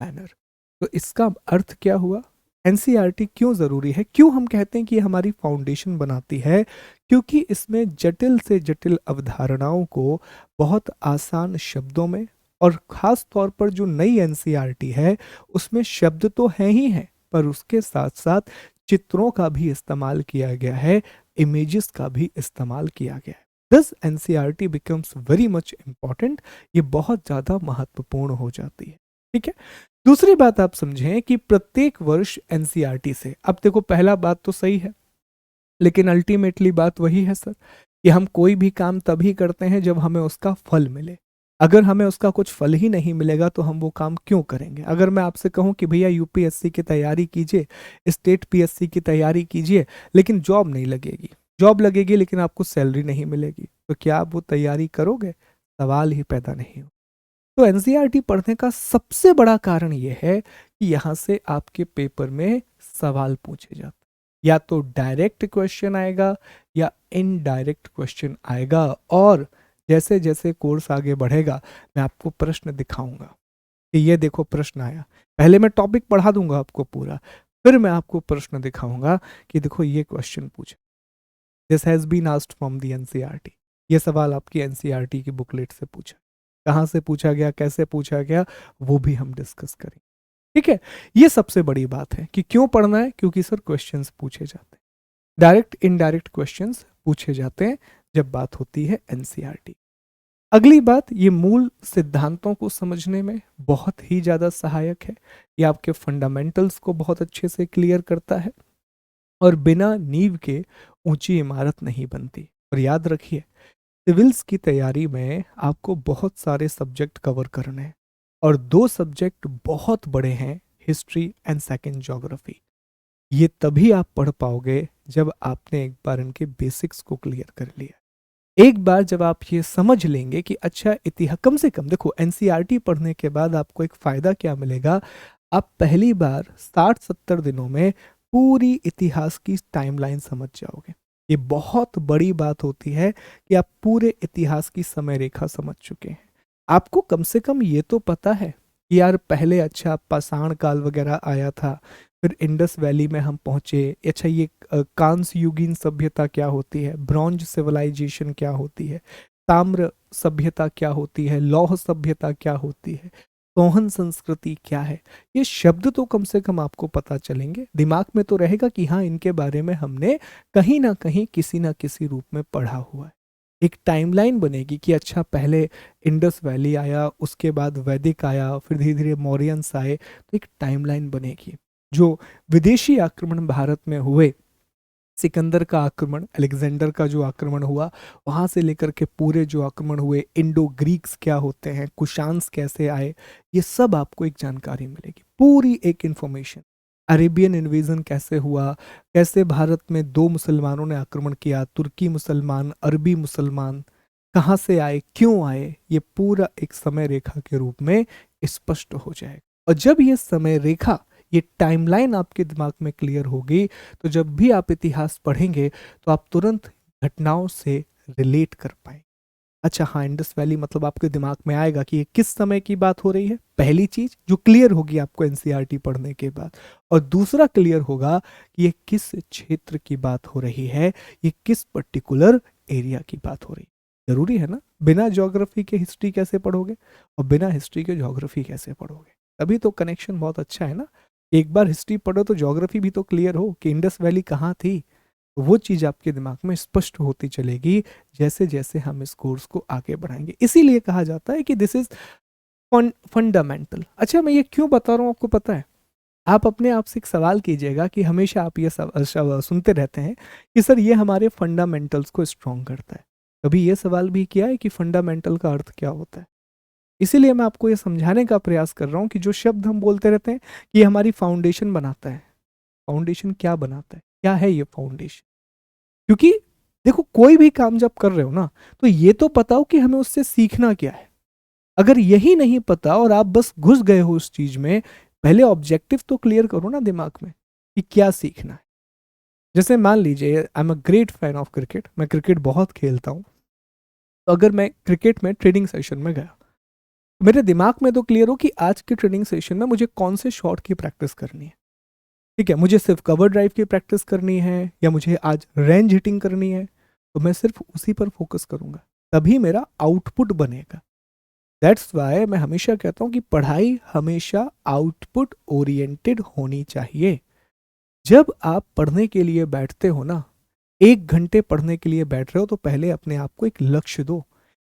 manner. तो इसका अर्थ क्या हुआ? एनसीईआरटी क्यों जरूरी है? क्यों हम कहते हैं कि ये हमारी फाउंडेशन बनाती है? क्योंकि इसमें जटिल से जटिल अवधारणाओं को बहुत आसान शब्दों में, और खास तौर पर जो नई एनसीईआरटी है उसमें शब्द तो हैं ही हैं, पर उसके साथ साथ चित्रों का भी इस्तेमाल किया गया है, इमेजेस का भी इस्तेमाल किया गया है। This NCERT becomes very much important. ये बहुत ज़्यादा महत्वपूर्ण हो जाती है। ठीक है। दूसरी बात आप समझें कि प्रत्येक वर्ष एनसीईआरटी से, अब देखो पहला बात तो सही है, लेकिन अल्टीमेटली बात वही है सर, कि हम कोई भी काम तभी करते हैं जब हमें उसका फल मिले। अगर हमें उसका कुछ फल ही नहीं मिलेगा तो हम वो काम क्यों करेंगे? अगर मैं आपसे कहूं कि भैया यूपीएससी की तैयारी कीजिए, स्टेट पीएससी की तैयारी कीजिए, लेकिन जॉब नहीं लगेगी, जॉब लगेगी लेकिन आपको सैलरी नहीं मिलेगी, तो क्या आप वो तैयारी करोगे? सवाल ही पैदा नहीं हो। तो एनसीईआरटी पढ़ने का सबसे बड़ा कारण यह है कि यहाँ से आपके पेपर में सवाल पूछे जाते हैं। या तो डायरेक्ट क्वेश्चन आएगा या इनडायरेक्ट क्वेश्चन आएगा, और जैसे जैसे कोर्स आगे बढ़ेगा मैं आपको प्रश्न दिखाऊंगा कि ये देखो प्रश्न आया। पहले मैं टॉपिक पढ़ा दूंगा आपको पूरा, फिर मैं आपको प्रश्न दिखाऊंगा कि देखो ये क्वेश्चन पूछा, this has been asked from the NCERT. ये सवाल आपकी एनसीईआरटी की बुकलेट से पूछा, कहाँ से पूछा गया, कैसे पूछा गया, वो भी हम डिस्कस करेंगे। ठीक है। ये सबसे बड़ी बात है कि क्यों पढ़ना है, क्योंकि सर क्वेश्चंस पूछे जाते हैं, डायरेक्ट इनडायरेक्ट क्वेश्चंस पूछे जाते हैं जब बात होती है एनसीईआरटी। अगली बात, ये मूल सिद्धांतों को समझने में बहुत ही ज़्यादा सहायक है। ये आपके फंडामेंटल्स को बहुत अच्छे से क्लियर करता है, और बिना नींव के ऊंची इमारत नहीं बनती। और याद रखिए, सिविल्स की तैयारी में आपको बहुत सारे सब्जेक्ट कवर करने हैं, और दो सब्जेक्ट बहुत बड़े हैं, हिस्ट्री एंड सेकंड ज्योग्राफी। ये तभी आप पढ़ पाओगे जब आपने एक बार इनके बेसिक्स को क्लियर कर लिया। एक बार जब आप ये समझ लेंगे कि अच्छा इतिहास, कम से कम देखो एनसीईआरटी पढ़ने के बाद आपको एक फायदा क्या मिलेगा, आप पहली बार 60-70 दिनों में पूरी इतिहास की टाइमलाइन समझ जाओगे। ये बहुत बड़ी बात होती है कि आप पूरे इतिहास की समय रेखा समझ चुके हैं। आपको कम से कम ये तो पता है कि यार पहले अच्छा पाषाण काल वगैरह आया था, फिर इंडस वैली में हम पहुंचे, अच्छा ये कांस्य युगीन सभ्यता क्या होती है, ब्रॉन्ज सिविलाइजेशन क्या होती है, ताम्र सभ्यता क्या होती है, लौह सभ्यता क्या होती है, सोहन संस्कृति क्या है। ये शब्द तो कम से कम आपको पता चलेंगे, दिमाग में तो रहेगा कि हाँ इनके बारे में हमने कहीं ना कहीं किसी ना किसी रूप में पढ़ा हुआ है। एक टाइमलाइन बनेगी कि अच्छा पहले इंडस वैली आया, उसके बाद वैदिक आया, फिर धीरे धीरे मौर्यंस आए, तो एक टाइमलाइन बनेगी। जो विदेशी आक्रमण भारत में हुए, सिकंदर का आक्रमण, अलेक्जेंडर का जो आक्रमण हुआ, वहां से लेकर के पूरे जो आक्रमण हुए, इंडो ग्रीक्स क्या होते हैं, कुशांस कैसे आए, ये सब आपको एक जानकारी मिलेगी, पूरी एक इंफॉर्मेशन। अरेबियन इन्वेजन कैसे हुआ, कैसे भारत में दो मुसलमानों ने आक्रमण किया, तुर्की मुसलमान, अरबी मुसलमान, कहाँ से आए, क्यों आए, ये पूरा एक समय रेखा के रूप में स्पष्ट हो जाएगा। और जब ये समय रेखा, ये टाइमलाइन आपके दिमाग में क्लियर होगी, तो जब भी आप इतिहास पढ़ेंगे तो आप तुरंत घटनाओं से रिलेट कर पाएंगे। अच्छा हाँ, इंडस वैली मतलब आपके दिमाग में आएगा कि ये किस समय की बात हो रही है, पहली चीज जो क्लियर होगी आपको एनसीईआरटी पढ़ने के बाद। और दूसरा क्लियर होगा कि ये किस क्षेत्र की बात हो रही है, ये किस पर्टिकुलर एरिया की बात हो रही है। जरूरी है ना, बिना ज्योग्राफी के हिस्ट्री कैसे पढ़ोगे, और बिना हिस्ट्री के ज्योग्राफी कैसे पढ़ोगे? तभी तो कनेक्शन बहुत अच्छा है ना। एक बार हिस्ट्री पढ़ो तो ज्योग्राफी भी तो क्लियर हो कि इंडस वैली कहाँ थी, वो चीज आपके दिमाग में स्पष्ट होती चलेगी जैसे जैसे हम इस कोर्स को आगे बढ़ाएंगे। इसीलिए कहा जाता है कि दिस इज फंडामेंटल। अच्छा मैं ये क्यों बता रहा हूँ आपको पता है? आप अपने आप से एक सवाल कीजिएगा कि हमेशा आप ये सुनते रहते हैं कि सर ये हमारे फंडामेंटल्स को स्ट्रॉन्ग करता है, कभी ये सवाल भी किया है कि फंडामेंटल का अर्थ क्या होता है? इसीलिए मैं आपको ये समझाने का प्रयास कर रहा हूँ कि जो शब्द हम बोलते रहते हैं कि ये हमारी फाउंडेशन बनाता है, फाउंडेशन क्या बनाता है, क्या है ये फाउंडेशन? क्योंकि देखो कोई भी काम जब कर रहे हो ना, तो ये तो पता हो कि हमें उससे सीखना क्या है। अगर यही नहीं पता और आप बस घुस गए हो उस चीज में, पहले ऑब्जेक्टिव तो क्लियर करो ना दिमाग में कि क्या सीखना है। जैसे मान लीजिए I am a great fan of cricket, मैं क्रिकेट बहुत खेलता हूँ। तो अगर मैं क्रिकेट में ट्रेनिंग सेशन में गया, मेरे दिमाग में तो क्लियर हो कि आज के ट्रेनिंग सेशन में मुझे कौन से शॉट की प्रैक्टिस करनी है। ठीक है, मुझे सिर्फ कवर ड्राइव की प्रैक्टिस करनी है या मुझे आज रेंज हिटिंग करनी है, तो मैं सिर्फ उसी पर फोकस करूंगा, तभी मेरा आउटपुट बनेगा। दैट्स वाई मैं हमेशा कहता हूं कि पढ़ाई हमेशा आउटपुट ओरिएंटेड होनी चाहिए। जब आप पढ़ने के लिए बैठते हो ना, 1 घंटे पढ़ने के लिए बैठ रहे हो, तो पहले अपने आप को एक लक्ष्य दो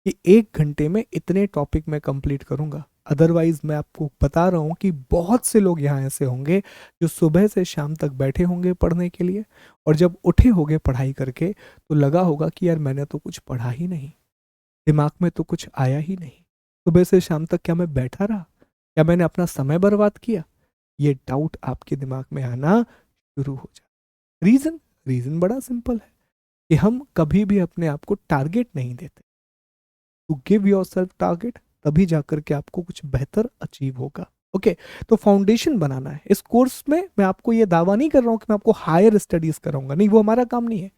कि 1 घंटे में इतने टॉपिक मैं कंप्लीट करूंगा। अदरवाइज मैं आपको बता रहा हूं कि बहुत से लोग यहाँ ऐसे होंगे जो सुबह से शाम तक बैठे होंगे पढ़ने के लिए, और जब उठे होंगे पढ़ाई करके तो लगा होगा कि यार मैंने तो कुछ पढ़ा ही नहीं, दिमाग में तो कुछ आया ही नहीं, सुबह से शाम तक क्या मैं बैठा रहा, क्या मैंने अपना समय बर्बाद किया। ये डाउट आपके दिमाग में आना शुरू हो जाए। रीजन रीजन बड़ा सिंपल है कि हम कभी भी अपने आप को टारगेट नहीं देते। To give yourself target, तभी जाकर के आपको कुछ बेहतर अचीव होगा। ओके, तो फाउंडेशन बनाना है। इस कोर्स में मैं आपको ये दावा नहीं कर रहा हूं कि मैं आपको हायर स्टडीज कराऊंगा, नहीं, वो हमारा काम नहीं है।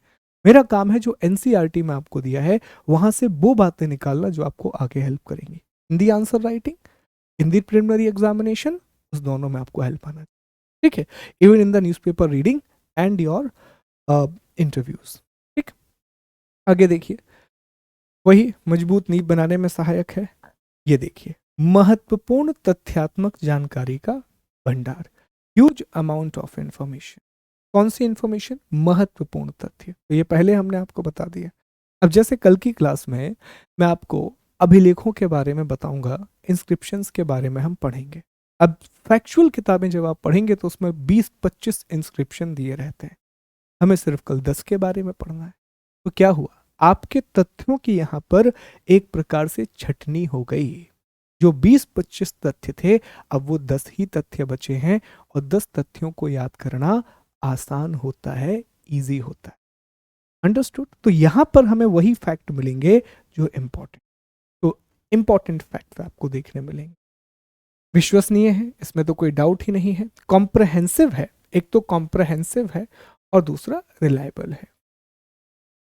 मेरा काम है जो एनसीईआरटी में आपको दिया है वहां से वो बातें निकालना जो आपको आगे हेल्प करेंगी। Hindi answer writing, Hindi preliminary examination, उस दोनों में आपको हेल्प आना। ठीक है, even in the newspaper reading and your interviews. ठीक, आगे देखिए, वही मजबूत नींव बनाने में सहायक है। ये देखिए, महत्वपूर्ण तथ्यात्मक जानकारी का भंडार, ह्यूज अमाउंट ऑफ इंफॉर्मेशन। कौन सी इंफॉर्मेशन? महत्वपूर्ण तथ्य। तो ये पहले हमने आपको बता दिया। अब जैसे कल की क्लास में मैं आपको अभिलेखों के बारे में बताऊंगा, इंस्क्रिप्शंस के बारे में हम पढ़ेंगे। अब फैक्चुअल किताबें जब आप पढ़ेंगे तो उसमें 20-25 इंस्क्रिप्शन दिए रहते हैं, हमें सिर्फ कल 10 के बारे में पढ़ना है। तो क्या हुआ, आपके तथ्यों की यहाँ पर एक प्रकार से छटनी हो गई। जो 20-25 तथ्य थे, अब वो 10 ही तथ्य बचे हैं, और 10 तथ्यों को याद करना आसान होता है, इजी होता है। अंडरस्टूड? तो यहां पर हमें वही फैक्ट मिलेंगे जो इंपॉर्टेंट, तो इंपॉर्टेंट फैक्ट आपको देखने मिलेंगे। विश्वसनीय है, इसमें तो कोई डाउट ही नहीं है। कॉम्प्रहेंसिव है, एक तो कॉम्प्रहेंसिव है और दूसरा रिलायबल है।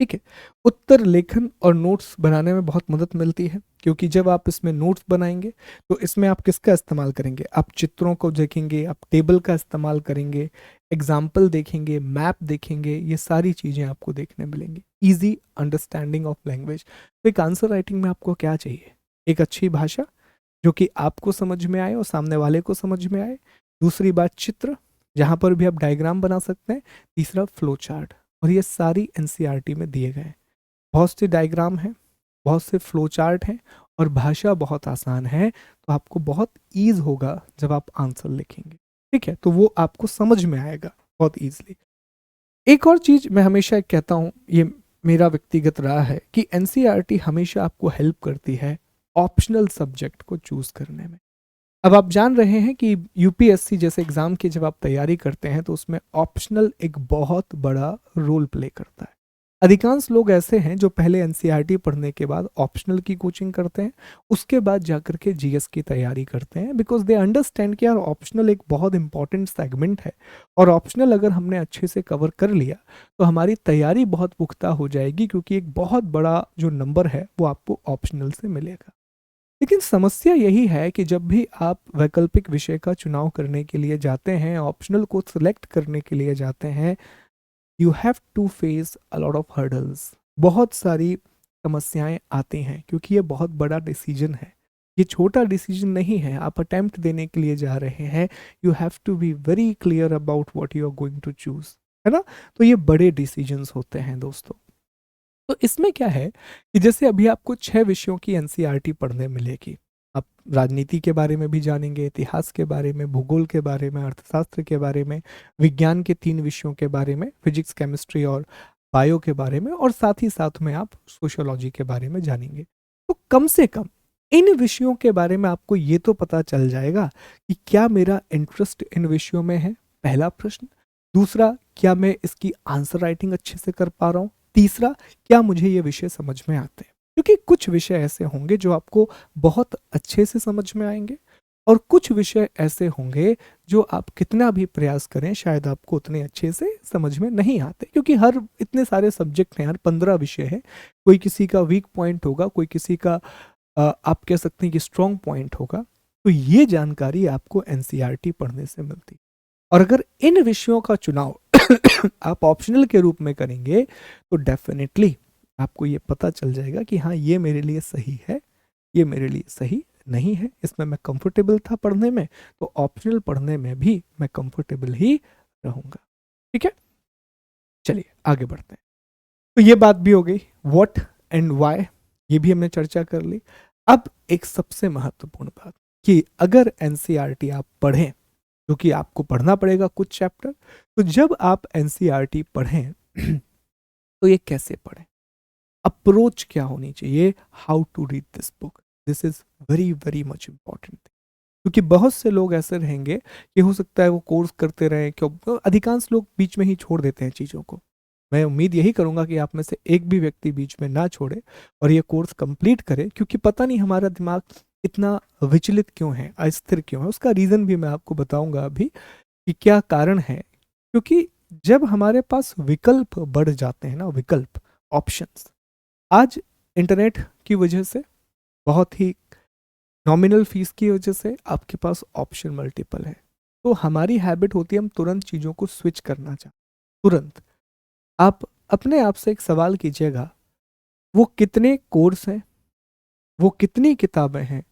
ठीक है, उत्तर लेखन और नोट्स बनाने में बहुत मदद मिलती है, क्योंकि जब आप इसमें नोट्स बनाएंगे तो इसमें आप किसका इस्तेमाल करेंगे? आप चित्रों को देखेंगे, आप टेबल का इस्तेमाल करेंगे, एग्जाम्पल देखेंगे, मैप देखेंगे, ये सारी चीज़ें आपको देखने मिलेंगी। Easy understanding of language. तो एक आंसर राइटिंग में आपको क्या चाहिए? एक अच्छी भाषा जो कि आपको समझ में आए और सामने वाले को समझ में आए। दूसरी बात, चित्र, जहाँ पर भी आप डायग्राम बना सकते हैं। तीसरा, फ्लो चार्ट, और ये सारी एनसीईआरटी में दिए गए हैं। बहुत से डायग्राम हैं, बहुत से फ्लो चार्ट हैं, और भाषा बहुत आसान है, तो आपको बहुत ईज होगा जब आप आंसर लिखेंगे। ठीक है, तो वो आपको समझ में आएगा बहुत ईजिली। एक और चीज मैं हमेशा कहता हूँ, ये मेरा व्यक्तिगत रहा है कि एनसीईआरटी हमेशा आपको हेल्प करती है ऑप्शनल सब्जेक्ट को चूज करने में। अब आप जान रहे हैं कि यूपीएससी जैसे एग्जाम की जब आप तैयारी करते हैं तो उसमें ऑप्शनल एक बहुत बड़ा रोल प्ले करता है। अधिकांश लोग ऐसे हैं जो पहले एनसीईआरटी पढ़ने के बाद ऑप्शनल की कोचिंग करते हैं, उसके बाद जाकर के जीएस की तैयारी करते हैं, बिकॉज दे अंडरस्टैंड कि यार ऑप्शनल एक बहुत इंपॉर्टेंट सेगमेंट है, और ऑप्शनल अगर हमने अच्छे से कवर कर लिया तो हमारी तैयारी बहुत पुख्ता हो जाएगी, क्योंकि एक बहुत बड़ा जो नंबर है वो आपको ऑप्शनल से मिलेगा। लेकिन समस्या यही है कि जब भी आप वैकल्पिक विषय का चुनाव करने के लिए जाते हैं, ऑप्शनल को सिलेक्ट करने के लिए जाते हैं, you have to face a lot of hurdles. बहुत सारी समस्याएं आती हैं, क्योंकि ये बहुत बड़ा डिसीजन है, ये छोटा डिसीजन नहीं है। आप अटेम्प्ट देने के लिए जा रहे हैं, you have to be very clear about what you are going to choose, है ना? तो ये बड़े डिसीजंस होते हैं दोस्तों। तो इसमें क्या है कि जैसे अभी आपको 6 विषयों की एनसीईआरटी पढ़ने मिलेगी। आप राजनीति के बारे में भी जानेंगे, इतिहास के बारे में, भूगोल के बारे में, अर्थशास्त्र के बारे में, विज्ञान के 3 विषयों के बारे में, फिजिक्स, केमिस्ट्री और बायो के बारे में, और साथ ही साथ में आप सोशियोलॉजी के बारे में जानेंगे। तो कम से कम इन विषयों के बारे में आपको ये तो पता चल जाएगा कि क्या मेरा इंटरेस्ट इन विषयों में है, पहला प्रश्न। दूसरा, क्या मैं इसकी आंसर राइटिंग अच्छे से कर पा रहा हूँ। तीसरा, क्या मुझे ये विषय समझ में आते हैं, क्योंकि कुछ विषय ऐसे होंगे जो आपको बहुत अच्छे से समझ में आएंगे, और कुछ विषय ऐसे होंगे जो आप कितना भी प्रयास करें शायद आपको उतने अच्छे से समझ में नहीं आते, क्योंकि हर इतने सारे सब्जेक्ट हैं यार, 15 विषय हैं। कोई किसी का वीक पॉइंट होगा, कोई किसी का आप कह सकते हैं कि स्ट्रॉन्ग पॉइंट होगा। तो ये जानकारी आपको एनसीईआरटी पढ़ने से मिलती है। और अगर इन विषयों का चुनाव आप ऑप्शनल के रूप में करेंगे तो डेफिनेटली आपको ये पता चल जाएगा कि हाँ ये मेरे लिए सही है, ये मेरे लिए सही नहीं है, इसमें मैं कंफर्टेबल था पढ़ने में, तो ऑप्शनल पढ़ने में भी मैं कंफर्टेबल ही रहूंगा। ठीक है, चलिए आगे बढ़ते हैं। तो ये बात भी हो गई व्हाट एंड व्हाई, ये भी हमने चर्चा कर ली। अब एक सबसे महत्वपूर्ण बात कि अगर एनसीईआरटी आप पढ़ें, क्योंकि आपको पढ़ना पड़ेगा कुछ चैप्टर, तो जब आप एनसीईआरटी पढ़ें तो ये कैसे पढ़ें, अप्रोच क्या होनी चाहिए, how to read this book, this is very very much important. क्योंकि बहुत से लोग ऐसे रहेंगे कि हो सकता है वो कोर्स करते रहें, क्यों अधिकांश लोग बीच में ही छोड़ देते हैं चीज़ों को। मैं उम्मीद यही करूंगा कि आप में से एक भी व्यक्ति बीच में ना छोड़े और ये कोर्स कंप्लीट करे, क्योंकि पता नहीं हमारा दिमाग इतना विचलित क्यों है, अस्थिर क्यों है। उसका रीज़न भी मैं आपको बताऊंगा अभी कि क्या कारण है। क्योंकि जब हमारे पास विकल्प बढ़ जाते हैं ना, विकल्प, ऑप्शंस, आज इंटरनेट की वजह से, बहुत ही नॉमिनल फीस की वजह से आपके पास ऑप्शन मल्टीपल है, तो हमारी हैबिट होती है हम तुरंत चीज़ों को स्विच करना चाहते, तुरंत। आप अपने आप से एक सवाल कीजिएगा, वो कितने कोर्स हैं, वो कितनी किताबें हैं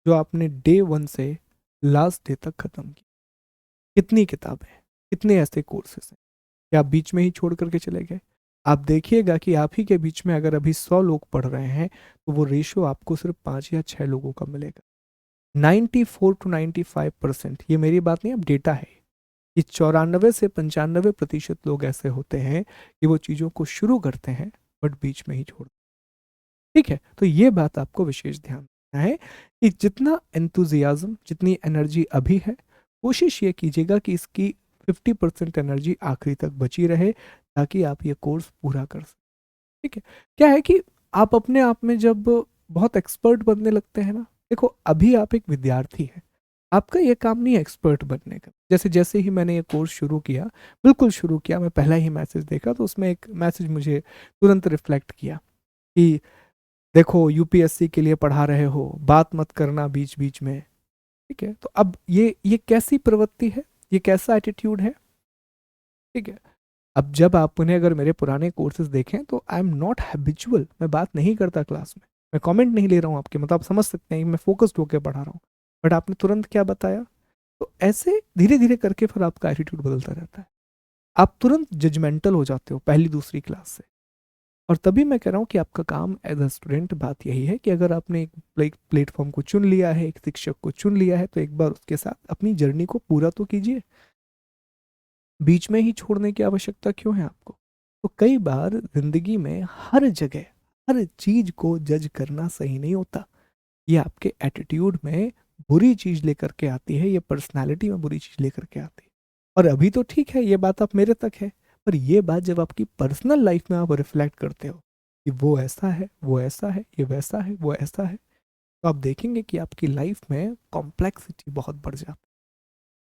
जो आपने डे वन से लास्ट डे तक खत्म की, कितनी किताबें हैं, कितने ऐसे कोर्सेस हैं कि आप बीच में ही छोड़ करके चले गए। आप देखिएगा कि आप ही के बीच में अगर अभी 100 लोग पढ़ रहे हैं तो वो रेशियो आपको सिर्फ 5 या 6 लोगों का मिलेगा। 94 to 95%, ये मेरी बात नहीं, अब डेटा है कि 94 से 95% लोग ऐसे होते हैं कि वो चीज़ों को शुरू करते हैं बट बीच में ही छोड़। ठीक है, तो ये बात आपको विशेष ध्यान रखना है कि जितना एंथुजियाज्म, जितनी एनर्जी अभी है, कोशिश ये कीजिएगा कि इसकी 50% एनर्जी आखिरी तक बची रहे, ताकि आप ये कोर्स पूरा कर सकें। ठीक है, क्या है कि आप अपने आप में जब बहुत एक्सपर्ट बनने लगते हैं ना, देखो अभी आप एक विद्यार्थी हैं, आपका ये काम नहीं है एक्सपर्ट बनने का। जैसे जैसे ही मैंने ये कोर्स शुरू किया, बिल्कुल शुरू किया, मैं पहला ही मैसेज देखा तो उसमें एक मैसेज मुझे तुरंत रिफ्लेक्ट किया कि देखो यूपीएससी के लिए पढ़ा रहे हो, बात मत करना बीच बीच में। ठीक है, तो अब ये कैसी प्रवृत्ति है, ये कैसा एटीट्यूड है। ठीक है, अब जब आप उन्हें अगर मेरे पुराने कोर्सेज देखें तो आई एम नॉट हैबिचुअल, मैं बात नहीं करता क्लास में, मैं कमेंट नहीं ले रहा हूँ आपके, मतलब आप समझ सकते हैं कि मैं फोकस्ड होकर पढ़ा रहा हूँ। बट आपने तुरंत क्या बताया, तो ऐसे धीरे धीरे करके फिर आपका एटीट्यूड बदलता रहता है, आप तुरंत जजमेंटल हो जाते हो पहली दूसरी क्लास से। और तभी मैं कह रहा हूँ कि आपका काम एज अ स्टूडेंट, बात यही है कि अगर आपने एक प्लेटफॉर्म को चुन लिया है, एक शिक्षक को चुन लिया है, तो एक बार उसके साथ अपनी जर्नी को पूरा तो कीजिए, बीच में ही छोड़ने की आवश्यकता क्यों है आपको। तो कई बार जिंदगी में हर जगह हर चीज को जज करना सही नहीं होता, ये आपके एटीट्यूड में बुरी चीज लेकर के आती है, ये पर्सनालिटी में बुरी चीज लेकर के आती है। और अभी तो ठीक है, ये बात आप मेरे तक है, पर ये बात जब आपकी पर्सनल लाइफ में आप रिफ्लेक्ट करते हो कि वो ऐसा है, वो ऐसा है, ये वैसा है, वो ऐसा है, तो आप देखेंगे कि आपकी लाइफ में कॉम्प्लेक्सिटी बहुत बढ़ जाती है।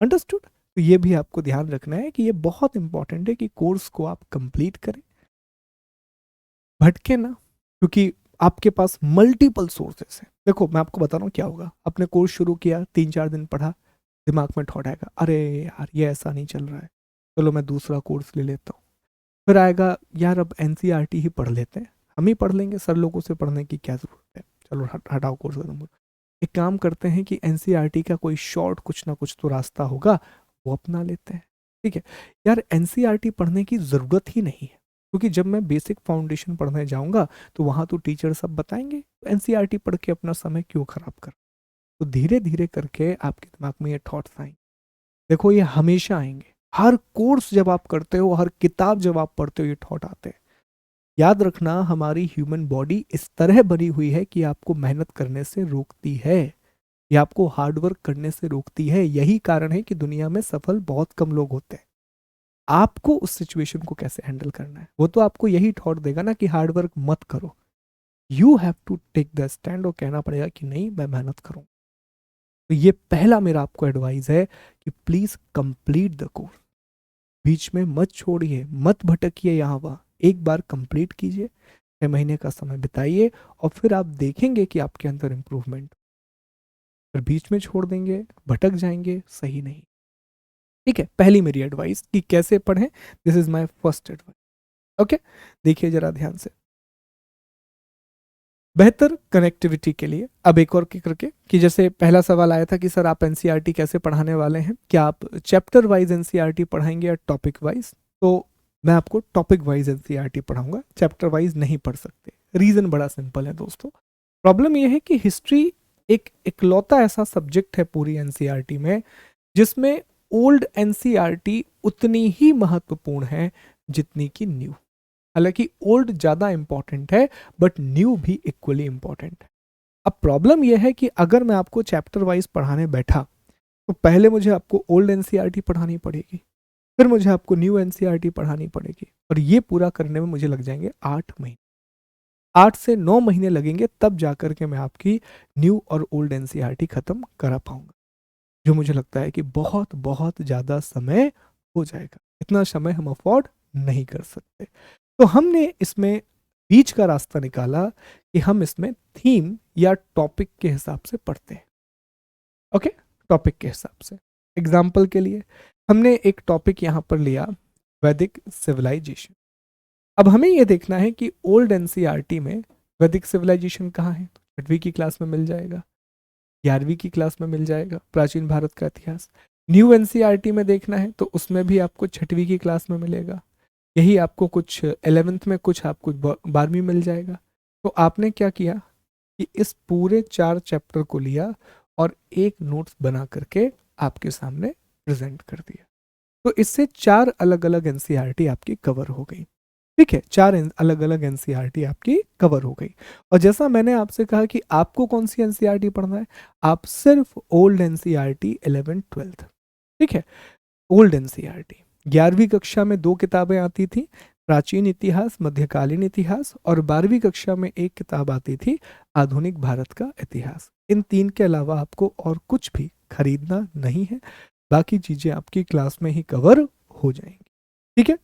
अंडरस्टूड, तो ये भी आपको ध्यान रखना है कि ये बहुत इंपॉर्टेंट है कि कोर्स को आप कंप्लीट करें, भटके ना, क्योंकि आपके पास मल्टीपल सोर्सेस हैं। देखो मैं आपको बता रहा हूँ क्या होगा, आपने कोर्स शुरू किया, 3 4 दिन पढ़ा, दिमाग में थॉट आएगा, अरे यार ये ऐसा नहीं चल रहा है, चलो मैं दूसरा कोर्स ले लेता हूँ। फिर आएगा, यार अब एनसीईआरटी ही पढ़ लेते हैं, हम ही पढ़ लेंगे, सर लोगों से पढ़ने की क्या जरूरत है, चलो हटाओ कोर्स खत्म। एक काम करते हैं कि एनसीईआरटी का कोई शॉर्ट कुछ ना कुछ तो रास्ता होगा, वो अपना लेते हैं। ठीक है, यार एनसीईआरटी पढ़ने की ज़रूरत ही नहीं है, क्योंकि जब मैं बेसिक फाउंडेशन पढ़ने जाऊंगा तो वहाँ तो टीचर सब बताएंगे, तो एनसीईआरटी पढ़ के अपना समय क्यों खराब कर। तो धीरे धीरे करके आपके दिमाग में ये थॉट्स आएंगे, देखो ये हमेशा आएंगे, हर कोर्स जब आप करते हो, हर किताब जब आप पढ़ते हो, ये थॉट आते हैं। याद रखना, हमारी ह्यूमन बॉडी इस तरह बनी हुई है कि आपको मेहनत करने से रोकती है, ये आपको हार्डवर्क करने से रोकती है। यही कारण है कि दुनिया में सफल बहुत कम लोग होते हैं। आपको उस सिचुएशन को कैसे हैंडल करना है, वो तो आपको यही थॉट देगा ना कि हार्डवर्क मत करो। You have to take the stand और कहना पड़ेगा कि नहीं मैं मेहनत करूँ। तो ये पहला मेरा आपको एडवाइस है कि प्लीज कंप्लीट द कोर्स। बीच में मत छोड़िए, मत भटकिए यहाँ वहाँ, एक बार कंप्लीट कीजिए, 6 महीने का समय बिताइए और फिर आप देखेंगे कि आपके अंदर इम्प्रूवमेंट। फिर बीच में छोड़ देंगे, भटक जाएंगे, सही नहीं। ठीक है, पहली मेरी एडवाइस कि कैसे पढ़ें, this is my first advice. Okay, देखिए जरा ध्यान से। बेहतर कनेक्टिविटी के लिए अब एक और करके कि जैसे पहला सवाल आया था कि सर आप एनसीईआरटी कैसे पढ़ाने वाले हैं, क्या आप चैप्टर वाइज एनसीईआरटी पढ़ाएंगे या टॉपिक वाइज? तो मैं आपको टॉपिक वाइज एनसीईआरटी पढ़ाऊंगा, चैप्टर वाइज नहीं पढ़ सकते। रीजन बड़ा सिंपल है दोस्तों। प्रॉब्लम यह है कि हिस्ट्री एक इकलौता ऐसा सब्जेक्ट है पूरी एनसीईआरटी में जिसमें ओल्ड एनसीईआरटी उतनी ही महत्वपूर्ण है जितनी कि न्यू। हालांकि ओल्ड ज़्यादा इंपॉर्टेंट है बट न्यू भी इक्वली इंपॉर्टेंट है। अब प्रॉब्लम यह है कि अगर मैं आपको चैप्टर वाइज पढ़ाने बैठा तो पहले मुझे आपको ओल्ड एनसीईआरटी पढ़ानी पड़ेगी, फिर मुझे आपको न्यू एनसीईआरटी पढ़ानी पड़ेगी, और ये पूरा करने में मुझे लग जाएंगे 8 महीने। 8 से 9 महीने लगेंगे, तब जाकर के मैं आपकी न्यू और ओल्ड एनसीईआरटी खत्म करा पाऊंगा, जो मुझे लगता है कि बहुत बहुत ज़्यादा समय हो जाएगा। इतना समय हम अफोर्ड नहीं कर सकते। तो हमने इसमें बीच का रास्ता निकाला कि हम इसमें थीम या टॉपिक के हिसाब से पढ़ते हैं। ओके, टॉपिक के हिसाब से। एग्जाम्पल के लिए हमने एक टॉपिक यहाँ पर लिया, वैदिक सिविलाइजेशन। अब हमें यह देखना है कि ओल्ड एनसीईआरटी में वैदिक सिविलाइजेशन कहाँ है। 6वीं की क्लास में मिल जाएगा, 11वीं की क्लास में मिल जाएगा, प्राचीन भारत का इतिहास। न्यू एनसीईआरटी में देखना है तो उसमें भी आपको 6वीं की क्लास में मिलेगा, यही आपको कुछ 11th में, कुछ आपको 12वीं मिल जाएगा। तो आपने क्या किया कि इस पूरे 4 चैप्टर को लिया और एक नोट्स बना करके आपके सामने प्रेजेंट कर दिया। तो इससे 4 अलग अलग एनसीईआरटी आपकी कवर हो गई। ठीक है, 4 अलग अलग एनसीईआरटी आपकी कवर हो गई। और जैसा मैंने आपसे कहा कि आपको कौन सी एनसीईआरटी पढ़ना है, आप सिर्फ ओल्ड एनसीईआरटी 11th 12th। ठीक है, ओल्ड एनसीईआरटी 11वीं कक्षा में 2 किताबें आती थी, प्राचीन इतिहास, मध्यकालीन इतिहास, और 12वीं कक्षा में एक किताब आती थी, आधुनिक भारत का इतिहास। इन 3 के अलावा आपको और कुछ भी खरीदना नहीं है, बाकी चीजें आपकी क्लास में ही कवर हो जाएंगी। ठीक है,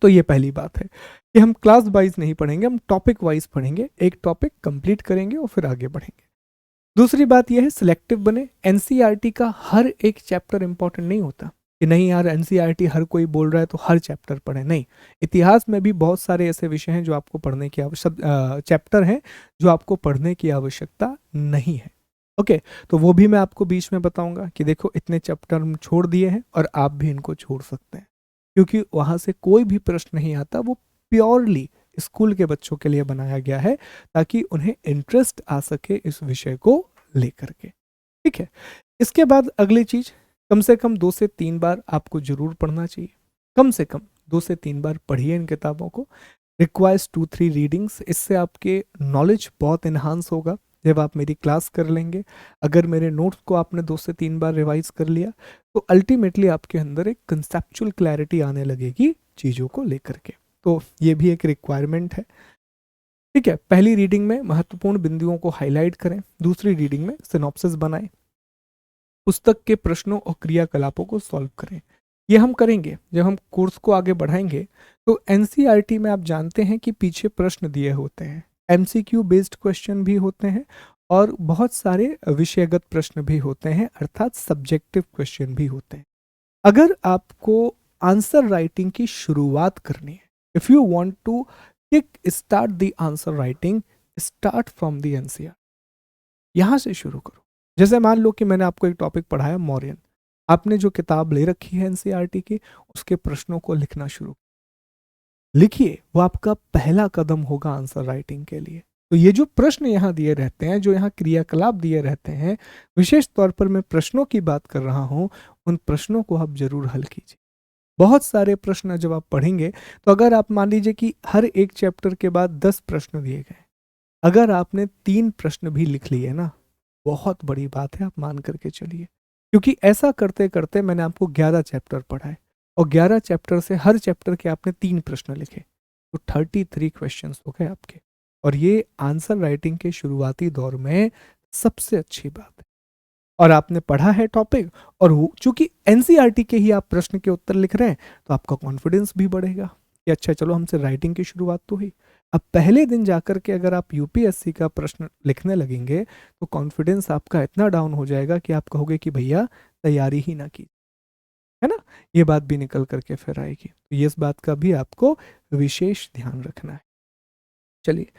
तो ये पहली बात है कि हम क्लास वाइज नहीं पढ़ेंगे, हम टॉपिक वाइज पढ़ेंगे, एक टॉपिक कंप्लीट करेंगे और फिर आगे बढ़ेंगे। दूसरी बात यह है सिलेक्टिव बने। एनसीईआरटी का हर एक चैप्टर इंपॉर्टेंट नहीं होता कि नहीं यार एनसीईआरटी हर कोई बोल रहा है तो हर चैप्टर पढ़े, नहीं। इतिहास में भी बहुत सारे ऐसे विषय हैं जो आपको पढ़ने की आवश्यक चैप्टर हैं जो आपको पढ़ने की आवश्यकता नहीं है। ओके, तो वो भी मैं आपको बीच में बताऊंगा कि देखो इतने चैप्टर हम छोड़ दिए हैं और आप भी इनको छोड़ सकते हैं, क्योंकि वहां से कोई भी प्रश्न नहीं आता। वो प्योरली स्कूल के बच्चों के लिए बनाया गया है ताकि उन्हें इंटरेस्ट आ सके इस विषय को लेकर के। ठीक है, इसके बाद अगली चीज, कम से कम 2 से 3 बार आपको जरूर पढ़ना चाहिए। कम से कम 2 से 3 बार पढ़िए इन किताबों को। Requires 2-3 readings. इससे आपके नॉलेज बहुत इन्हांस होगा जब आप मेरी क्लास कर लेंगे। अगर मेरे नोट्स को आपने 2 से 3 बार रिवाइज कर लिया तो अल्टीमेटली आपके अंदर एक कंसेप्चुअल क्लैरिटी आने लगेगी चीज़ों को लेकर के। तो ये भी एक रिक्वायरमेंट है। ठीक है, पहली रीडिंग में महत्वपूर्ण बिंदुओं को हाईलाइट करें, दूसरी रीडिंग में सिनॉप्सिस बनाएं, पुस्तक के प्रश्नों और क्रियाकलापों को सॉल्व करें। ये हम करेंगे जब हम कोर्स को आगे बढ़ाएंगे। तो एनसीईआरटी में आप जानते हैं कि पीछे प्रश्न दिए होते हैं, एमसीक्यू बेस्ड क्वेश्चन भी होते हैं और बहुत सारे विषयगत प्रश्न भी होते हैं, अर्थात सब्जेक्टिव क्वेश्चन भी होते हैं। अगर आपको आंसर राइटिंग की शुरुआत करनी है, if you want to kick start the answer writing, start from the NCERT. यहां से शुरू करो। जैसे मान लो कि मैंने आपको एक टॉपिक पढ़ाया मौर्यन, आपने जो किताब ले रखी है एनसीईआरटी की, उसके प्रश्नों को लिखना शुरू लिखिए। वो आपका पहला कदम होगा आंसर राइटिंग के लिए। तो ये जो प्रश्न यहाँ दिए रहते हैं, जो यहाँ क्रियाकलाप दिए रहते हैं, विशेष तौर पर मैं प्रश्नों की बात कर रहा हूँ, उन प्रश्नों को आप जरूर हल कीजिए। बहुत सारे प्रश्न जब आप पढ़ेंगे, तो अगर आप मान लीजिए कि हर एक चैप्टर के बाद 10 प्रश्न दिए गए, अगर आपने 3 प्रश्न भी लिख लिए ना, बहुत बड़ी बात है, आप मान करके चलिए। क्योंकि ऐसा करते करते मैंने आपको 11 चैप्टर पढ़ाए और 11 चैप्टर से हर चैप्टर के आपने 3 प्रश्न लिखे, तो 33 क्वेश्चंस हो गए आपके। और ये आंसर राइटिंग के शुरुआती दौर में सबसे अच्छी बात है। और आपने पढ़ा है टॉपिक, और वो चूंकि एनसीईआरटी के ही आप प्रश्न के उत्तर लिख रहे हैं, तो आपका कॉन्फिडेंस भी बढ़ेगा कि अच्छा चलो हमसे राइटिंग की शुरुआत तो हुई। अब पहले दिन जाकर के अगर आप यूपीएससी का प्रश्न लिखने लगेंगे तो कॉन्फिडेंस आपका इतना डाउन हो जाएगा कि आप कहोगे कि भैया तैयारी ही ना की, है ना। ये बात भी निकल करके फिर आएगी, तो ये इस बात का भी आपको विशेष ध्यान रखना है। चलिए,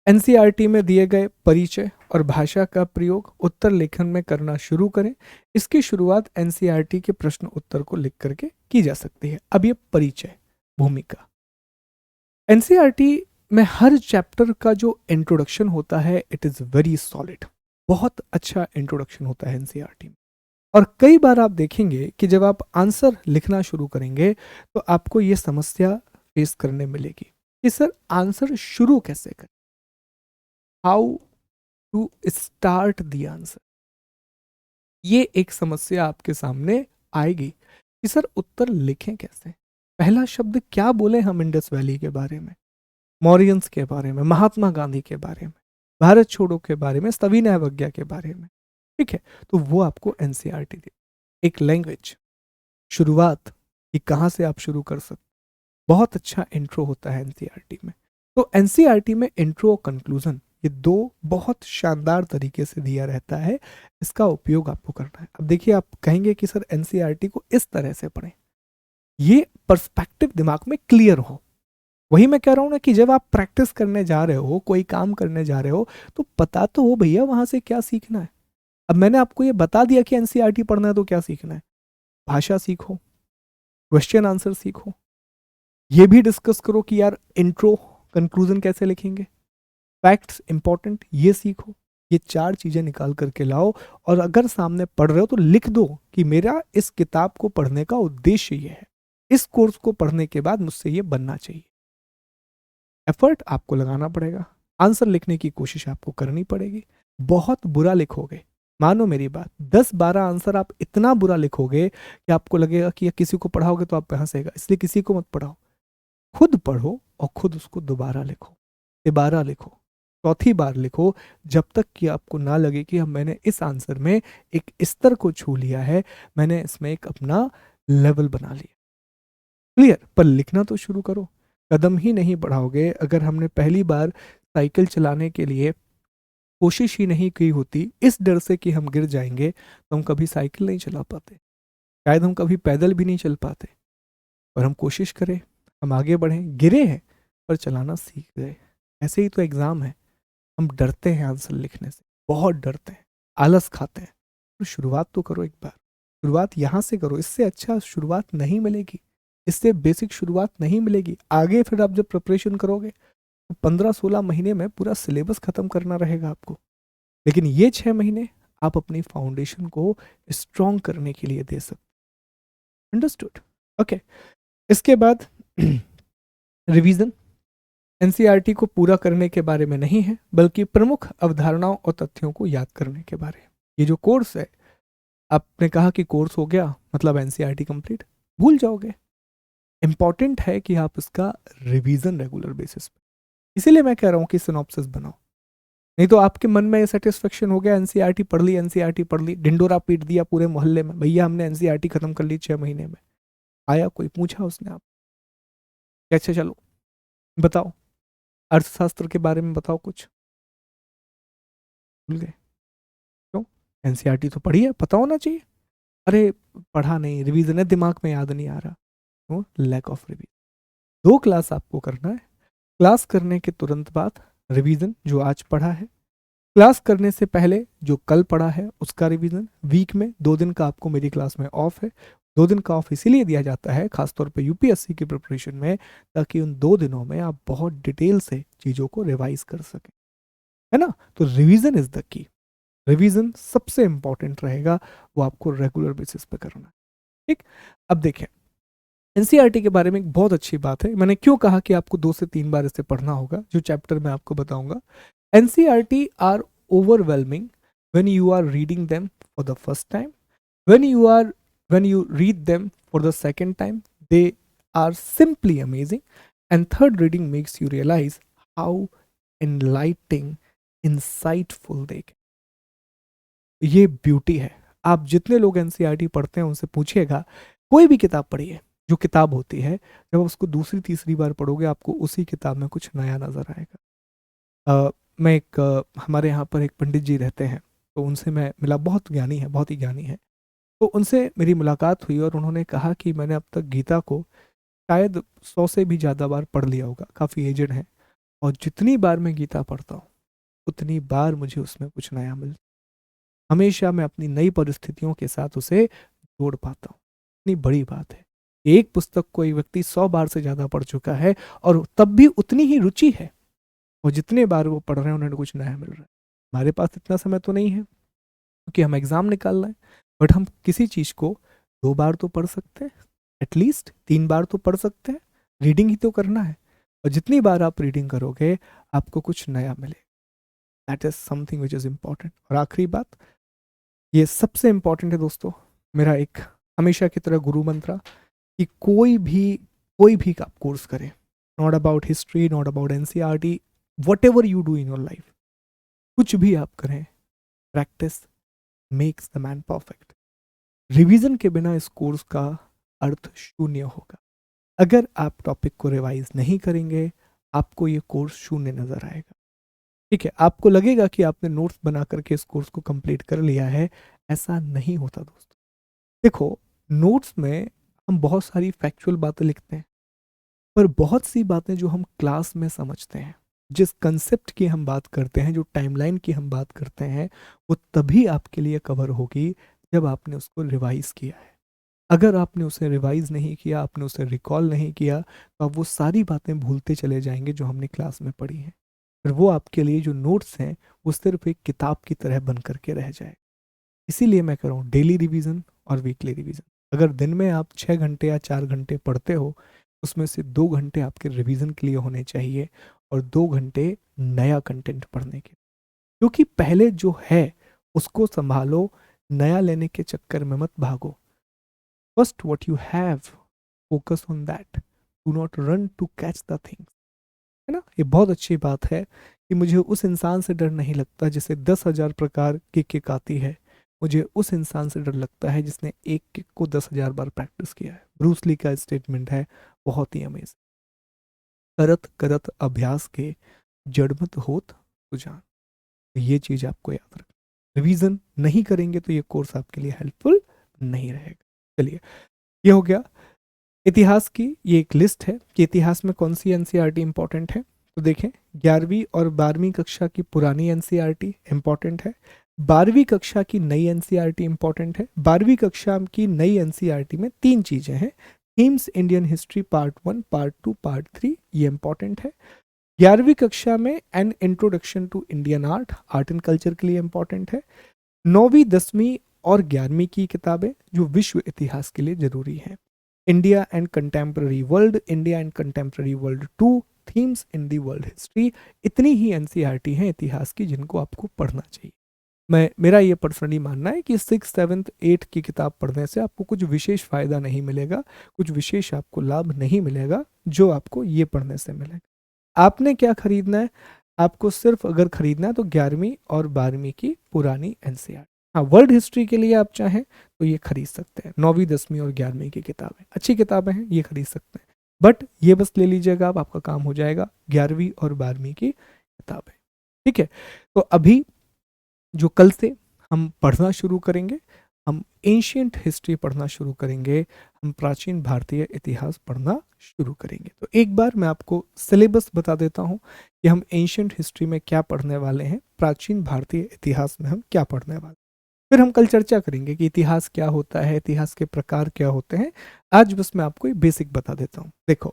एनसीईआरटी में दिए गए परिचय और भाषा का प्रयोग उत्तर लेखन में करना शुरू करें। इसकी शुरुआत एनसीईआरटी के प्रश्न उत्तर को लिख करके की जा सकती है। अब ये परिचय, भूमिका, एनसीईआरटी में हर चैप्टर का जो इंट्रोडक्शन होता है इट इज़ वेरी सॉलिड, बहुत अच्छा इंट्रोडक्शन होता है एनसीईआरटी में। और कई बार आप देखेंगे कि जब आप आंसर लिखना शुरू करेंगे तो आपको ये समस्या फेस करने मिलेगी कि सर आंसर शुरू कैसे करें, how to start the answer. ये एक समस्या आपके सामने आएगी कि सर उत्तर लिखें कैसे, पहला शब्द क्या बोले हम इंडस वैली के बारे में, मौर्यंस के बारे में, महात्मा गांधी के बारे में, भारत छोड़ो के बारे में, सविनय अवज्ञा के बारे में। ठीक है, तो वो आपको एनसीईआरटी दे। एक लैंग्वेज, शुरुआत कि कहाँ से आप शुरू कर सकते, बहुत अच्छा इंट्रो होता है एनसीईआरटी में। तो एनसीईआरटी में इंट्रो और कंक्लूजन ये दो बहुत शानदार तरीके से दिया रहता है, इसका उपयोग आपको करना है। अब देखिए, आप कहेंगे कि सर एनसीईआरटी को इस तरह से पढ़ें, ये पर्सपेक्टिव दिमाग में क्लियर हो। वही मैं कह रहा हूं ना कि जब आप प्रैक्टिस करने जा रहे हो, कोई काम करने जा रहे हो, तो पता तो हो भैया वहां से क्या सीखना है। अब मैंने आपको ये बता दिया कि एनसीईआरटी पढ़ना है तो क्या सीखना है, भाषा सीखो, क्वेश्चन आंसर सीखो, ये भी डिस्कस करो कि यार इंट्रो कंक्लूजन कैसे लिखेंगे, फैक्ट्स इंपॉर्टेंट ये सीखो। ये चार चीजें निकाल करके लाओ, और अगर सामने पढ़ रहे हो तो लिख दो कि मेरा इस किताब को पढ़ने का उद्देश्य ये है, इस कोर्स को पढ़ने के बाद मुझसे ये बनना चाहिए। एफर्ट आपको लगाना पड़ेगा, आंसर लिखने की कोशिश आपको करनी पड़ेगी। बहुत बुरा लिखोगे, मानो मेरी बात, 10-12 आंसर आप इतना बुरा लिखोगे कि आपको लगेगा कि ये किसी को पढ़ाओगे तो आपको हंसेगा, इसलिए किसी को मत पढ़ाओ, खुद पढ़ो और खुद उसको दोबारा लिखो, तिबारा लिखो, चौथी बार लिखो, जब तक कि आपको ना लगे कि हम मैंने इस आंसर में एक स्तर को छू लिया है, मैंने इसमें एक अपना लेवल बना लिया। क्लियर, पर लिखना तो शुरू करो। कदम ही नहीं बढ़ाओगे अगर हमने पहली बार साइकिल चलाने के लिए कोशिश ही नहीं की होती, इस डर से कि हम गिर जाएंगे, तो हम कभी साइकिल नहीं चला पाते, शायद हम कभी पैदल भी नहीं चल पाते। और हम कोशिश करें, हम आगे बढ़ें, गिरे हैं पर चलाना सीख गए। ऐसे ही तो एग्ज़ाम है, हम डरते हैं आंसर लिखने से, बहुत डरते हैं, आलस खाते हैं। तो शुरुआत तो करो एक बार, शुरुआत यहाँ से करो, इससे अच्छा शुरुआत नहीं मिलेगी, इससे बेसिक शुरुआत नहीं मिलेगी। आगे फिर आप जब प्रिपरेशन करोगे तो 15-16 महीने में पूरा सिलेबस खत्म करना रहेगा आपको, लेकिन ये 6 महीने आप अपनी फाउंडेशन को स्ट्रॉन्ग करने के लिए दे सकते। अंडरस्टूड? ओके। इसके बाद रिवीजन एनसीईआरटी को पूरा करने के बारे में नहीं है, बल्कि प्रमुख अवधारणाओं और तथ्यों को याद करने के बारे में। ये जो कोर्स है, आपने कहा कि कोर्स हो गया मतलब एनसीईआरटी कंप्लीट, भूल जाओगे। इंपॉर्टेंट है कि आप इसका रिवीजन रेगुलर बेसिस पे, इसीलिए मैं कह रहा हूँ कि सिनॉप्सिस बनाओ। नहीं तो आपके मन में ये सेटिस्फेक्शन हो गया, एनसीईआरटी पढ़ ली, एनसीईआरटी पढ़ ली, ढिंडोरा पीट दिया पूरे मोहल्ले में, भैया हमने एनसीईआरटी खत्म कर ली 6 महीने में। आया कोई, पूछा उसने आप, अच्छा चलो बताओ, अर्थशास्त्र के बारे में बताओ कुछ, भूल गए? क्यों? एनसीईआरटी तो पढ़ी है, पता होना चाहिए। अरे पढ़ा नहीं, रिवीजन है, दिमाग में याद नहीं आ रहा, तो लैक ऑफ रिवीजन। 2 क्लास आपको करना है, क्लास करने के तुरंत बाद रिवीजन जो आज पढ़ा है, क्लास करने से पहले जो कल पढ़ा है उसका रिवीजन। वीक में 2 दिन का आपको मेरी क्लास में ऑफ है, 2 दिन का ऑफ इसीलिए दिया जाता है खासतौर पे यूपीएससी की प्रिपरेशन में, ताकि उन 2 दिनों में आप बहुत डिटेल से चीज़ों को रिवाइज कर सकें, है ना। तो revision is the key, revision सबसे इंपॉर्टेंट रहेगा, वो आपको रेगुलर बेसिस पे करना है। ठीक। अब देखें, एनसीईआरटी के बारे में एक बहुत अच्छी बात है, मैंने क्यों कहा कि आपको 2 से 3 बार इसे पढ़ना होगा, जो चैप्टर मैं आपको बताऊंगा। NCERT are overwhelming when you are reading them for the first time, when you read them for the second time they are simply amazing, and third reading makes you realize how enlightening, insightful they can. ये ब्यूटी है। आप जितने लोग एनसीईआरटी पढ़ते हैं उनसे पूछिएगा, कोई भी किताब पढ़िए, जो किताब होती है जब आप उसको दूसरी तीसरी बार पढ़ोगे आपको उसी किताब में कुछ नया नजर आएगा। मैं एक हमारे यहाँ पर एक पंडित जी रहते हैं, तो उनसे मैं मिला, बहुत ज्ञानी है, बहुत ही ज्ञानी है। तो उनसे मेरी मुलाकात हुई और उन्होंने कहा कि मैंने अब तक गीता को शायद 100 से भी ज़्यादा बार पढ़ लिया होगा, काफ़ी एजड है, और जितनी बार मैं गीता पढ़ता हूँ उतनी बार मुझे उसमें कुछ नया मिलता, हमेशा मैं अपनी नई परिस्थितियों के साथ उसे जोड़ पाता हूँ। इतनी बड़ी बात है। एक पुस्तक को एक व्यक्ति 100 बार से ज़्यादा पढ़ चुका है और तब भी उतनी ही रुचि है, और जितने बार वो पढ़ रहे हैं उन्हें कुछ नया मिल रहा है। हमारे पास इतना समय तो नहीं है क्योंकि हम एग्ज़ाम निकाल रहे हैं, बट हम किसी चीज़ को 2 बार तो पढ़ सकते हैं, एटलीस्ट 3 बार तो पढ़ सकते हैं। रीडिंग ही तो करना है, और जितनी बार आप रीडिंग करोगे आपको कुछ नया मिले। That is something which is important. और आखिरी बात, ये सबसे इम्पॉर्टेंट है दोस्तों, मेरा एक हमेशा की तरह गुरु मंत्र, कि कोई भी आप कोर्स करें, not about history, not about NCERT, what ever you do in your life, कुछ भी आप करें, practice makes the man perfect. Revision के बिना इस कोर्स का अर्थ शून्य होगा। अगर आप टॉपिक को रिवाइज नहीं करेंगे आपको ये कोर्स शून्य नजर आएगा। ठीक है, आपको लगेगा कि आपने नोट्स बना करके इस कोर्स को कंप्लीट कर लिया है, ऐसा नहीं होता दोस्तों। देखो, नोट्स में हम बहुत सारी फैक्चुअल बातें लिखते हैं, पर बहुत सी बातें जो हम क्लास में समझते हैं, जिस कंसेप्ट की हम बात करते हैं, जो टाइमलाइन की हम बात करते हैं, वो तभी आपके लिए कवर होगी जब आपने उसको रिवाइज किया है। अगर आपने उसे रिवाइज नहीं किया, आपने उसे रिकॉल नहीं किया, तो आप वो सारी बातें भूलते चले जाएंगे जो हमने क्लास में पढ़ी हैं। फिर वो आपके लिए जो नोट्स हैं वो सिर्फ एक किताब की तरह बन करके रह जाए। इसीलिए मैं कह रहा हूँ डेली रिवीजन और वीकली रिवीजन। अगर दिन में आप 6 घंटे या 4 घंटे पढ़ते हो, उसमें से 2 घंटे आपके रिवीजन के लिए होने चाहिए और 2 घंटे नया कंटेंट पढ़ने के, क्योंकि पहले जो है उसको संभालो, नया लेने के चक्कर में मत भागो। First what you have, focus on that, do not run to catch the things. है ना, ये बहुत अच्छी बात है कि मुझे उस इंसान से डर नहीं लगता जिसे 10,000 प्रकार की किक आती है, मुझे उस इंसान से डर लगता है जिसने एक किक को 10,000 बार प्रैक्टिस किया है। ब्रूस ली का स्टेटमेंट है, बहुत ही अमेजिंग। करत करत अभ्यास के जड़मत होत सुजान। तो ये चीज आपको याद रखना, रिवीजन नहीं करेंगे तो ये कोर्स आपके लिए हेल्पफुल नहीं रहेगा। चलिए, ये हो गया इतिहास की ये एक लिस्ट है कि इतिहास में कौन सी एनसीईआरटी इंपॉर्टेंट है। तो देखें, 11वीं और 12वीं कक्षा की पुरानी एनसीईआरटी इंपॉर्टेंट है, 12वीं कक्षा की नई एनसीईआरटी इंपॉर्टेंट है। 12वीं कक्षा की नई एनसीईआरटी में 3 चीजें हैं, themes Indian history part 1, part 2, part 3, ये इंपॉर्टेंट है। 11वीं कक्षा में an introduction to Indian art, art and culture के लिए इंपॉर्टेंट है। 9वीं 10वीं और 11वीं की किताबें जो विश्व इतिहास के लिए जरूरी हैं, India and contemporary world, India and contemporary world 2, themes in the world history. इतनी ही एनसीईआरटी हैं इतिहास की जिनको आपको पढ़ना चाहिए। मेरा ये पर्सनली मानना है कि 6, 7, 8 की किताब पढ़ने से आपको कुछ विशेष फायदा नहीं मिलेगा, कुछ विशेष आपको लाभ नहीं मिलेगा जो आपको ये पढ़ने से मिलेगा। आपने क्या खरीदना है, आपको सिर्फ अगर खरीदना है तो 11वीं और 12वीं की पुरानी एनसीईआरटी। हाँ, वर्ल्ड हिस्ट्री के लिए आप चाहें तो ये खरीद सकते हैं, 9वीं 10वीं और 11वीं की किताबें अच्छी किताबें हैं, ये खरीद सकते हैं। बट ये बस ले लीजिएगा आप, आपका काम हो जाएगा 11वीं और 12वीं की किताबें। ठीक है, तो अभी जो कल से हम पढ़ना शुरू करेंगे, हम एंशियंट हिस्ट्री पढ़ना शुरू करेंगे, हम प्राचीन भारतीय इतिहास पढ़ना शुरू करेंगे। तो एक बार मैं आपको सिलेबस बता देता हूँ कि हम एंशियंट हिस्ट्री में क्या पढ़ने वाले हैं, प्राचीन भारतीय इतिहास में हम क्या पढ़ने वाले हैं। फिर हम कल चर्चा करेंगे कि इतिहास क्या होता है, इतिहास के प्रकार क्या होते हैं। आज बस मैं आपको बेसिक बता देता हूँ। देखो,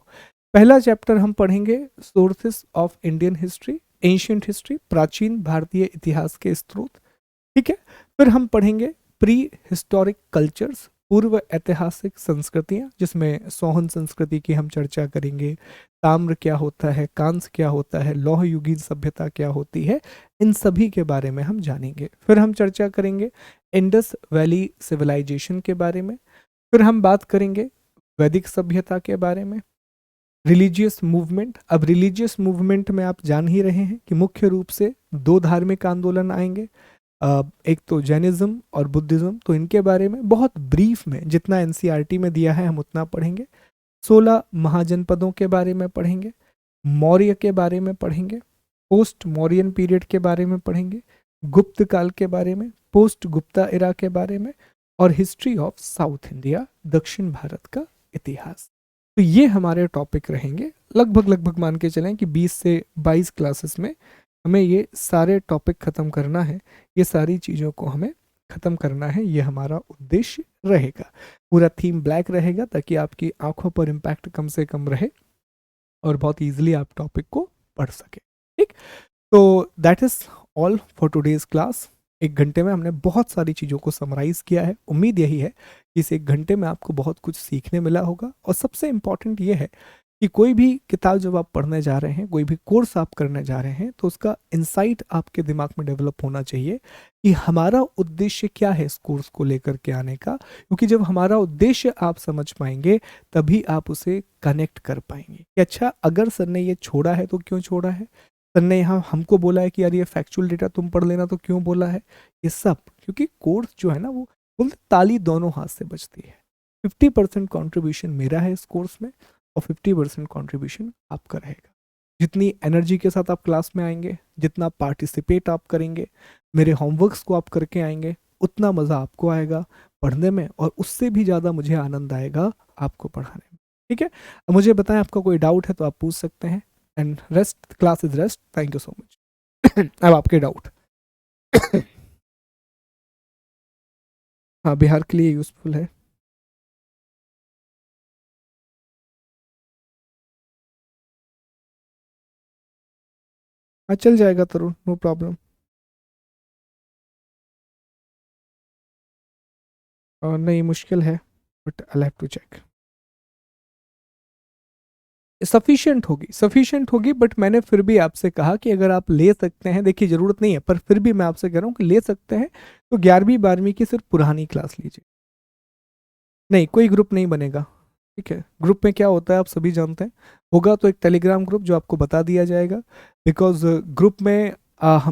पहला चैप्टर हम पढ़ेंगे sources of Indian history, ancient history, प्राचीन भारतीय इतिहास के स्रोत। ठीक है, फिर हम पढ़ेंगे प्री हिस्टोरिक कल्चर्स, पूर्व ऐतिहासिक संस्कृतियां, जिसमें सोहन संस्कृति की हम चर्चा करेंगे, ताम्र क्या होता है, कांस्य क्या होता है, लौह युगीन सभ्यता क्या होती है, इन सभी के बारे में हम जानेंगे। फिर हम चर्चा करेंगे इंडस वैली सिविलाइजेशन के बारे में। फिर हम बात करेंगे वैदिक सभ्यता के बारे में। रिलीजियस मूवमेंट, अब रिलीजियस मूवमेंट में आप जान ही रहे हैं कि मुख्य रूप से 2 धार्मिक आंदोलन आएंगे, एक तो जैनिज्म और बुद्धिज्म, तो इनके बारे में बहुत ब्रीफ में जितना एनसीईआरटी में दिया है हम उतना पढ़ेंगे। 16 महाजनपदों के बारे में पढ़ेंगे, मौर्य के बारे में पढ़ेंगे, पोस्ट मौर्यन पीरियड के बारे में पढ़ेंगे, गुप्त काल के बारे में, पोस्ट गुप्ता इरा के बारे में, और हिस्ट्री ऑफ साउथ इंडिया, दक्षिण भारत का इतिहास। तो ये हमारे टॉपिक रहेंगे। लगभग लगभग मान के चलें कि 20 से 22 क्लासेस में हमें ये सारे टॉपिक ख़त्म करना है, ये सारी चीज़ों को हमें ख़त्म करना है, ये हमारा उद्देश्य रहेगा। पूरा थीम ब्लैक रहेगा ताकि आपकी आंखों पर इम्पैक्ट कम से कम रहे और बहुत ईजिली आप टॉपिक को पढ़ सके। ठीक, तो that is all for today's class. 1 घंटे में हमने बहुत सारी चीज़ों को समराइज़ किया है। उम्मीद यही है कि इस 1 घंटे में आपको बहुत कुछ सीखने मिला होगा। और सबसे इम्पॉर्टेंट ये है कि कोई भी किताब जब आप पढ़ने जा रहे हैं, कोई भी कोर्स आप करने जा रहे हैं, तो उसका इंसाइट आपके दिमाग में डेवलप होना चाहिए कि हमारा उद्देश्य क्या है इस कोर्स को लेकर के आने का। क्योंकि जब हमारा उद्देश्य आप समझ पाएंगे तभी आप उसे कनेक्ट कर पाएंगे कि अच्छा, अगर सर ने ये छोड़ा है तो क्यों छोड़ा है, सर ने यहाँ हमको बोला है कि यार ये फैक्चुअल डेटा तुम पढ़ लेना तो क्यों बोला है। ये सब क्योंकि कोर्स जो है ना, वो बोलते ताली दोनों हाथ से बजती है। 50% कॉन्ट्रीब्यूशन मेरा है इस कोर्स में और 50% कॉन्ट्रीब्यूशन आपका रहेगा। जितनी एनर्जी के साथ आप क्लास में आएंगे, जितना पार्टिसिपेट आप करेंगे, मेरे होमवर्क्स को आप करके आएंगे, उतना मज़ा आपको आएगा पढ़ने में और उससे भी ज़्यादा मुझे आनंद आएगा आपको पढ़ाने में। ठीक है, अब मुझे बताएं आपका कोई डाउट है तो आप पूछ सकते हैं। And rest, class is rest. Thank you so much. अब आपके डाउट। हाँ, बिहार के लिए यूजफुल है। हाँ, चल जाएगा तरुण, नो प्रॉब्लम। और नहीं, मुश्किल है, but I have to check. Sufficient होगी, सफिशिएंट होगी, बट मैंने फिर भी आपसे कहा कि अगर आप ले सकते हैं, देखिए ज़रूरत नहीं है, पर फिर भी मैं आपसे कह रहा हूँ कि ले सकते हैं तो 11वीं 12वीं की सिर्फ पुरानी क्लास लीजिए। नहीं, कोई ग्रुप नहीं बनेगा। ठीक है, ग्रुप में क्या होता है आप सभी जानते हैं। होगा तो एक टेलीग्राम ग्रुप जो आपको बता दिया जाएगा। बिकॉज ग्रुप में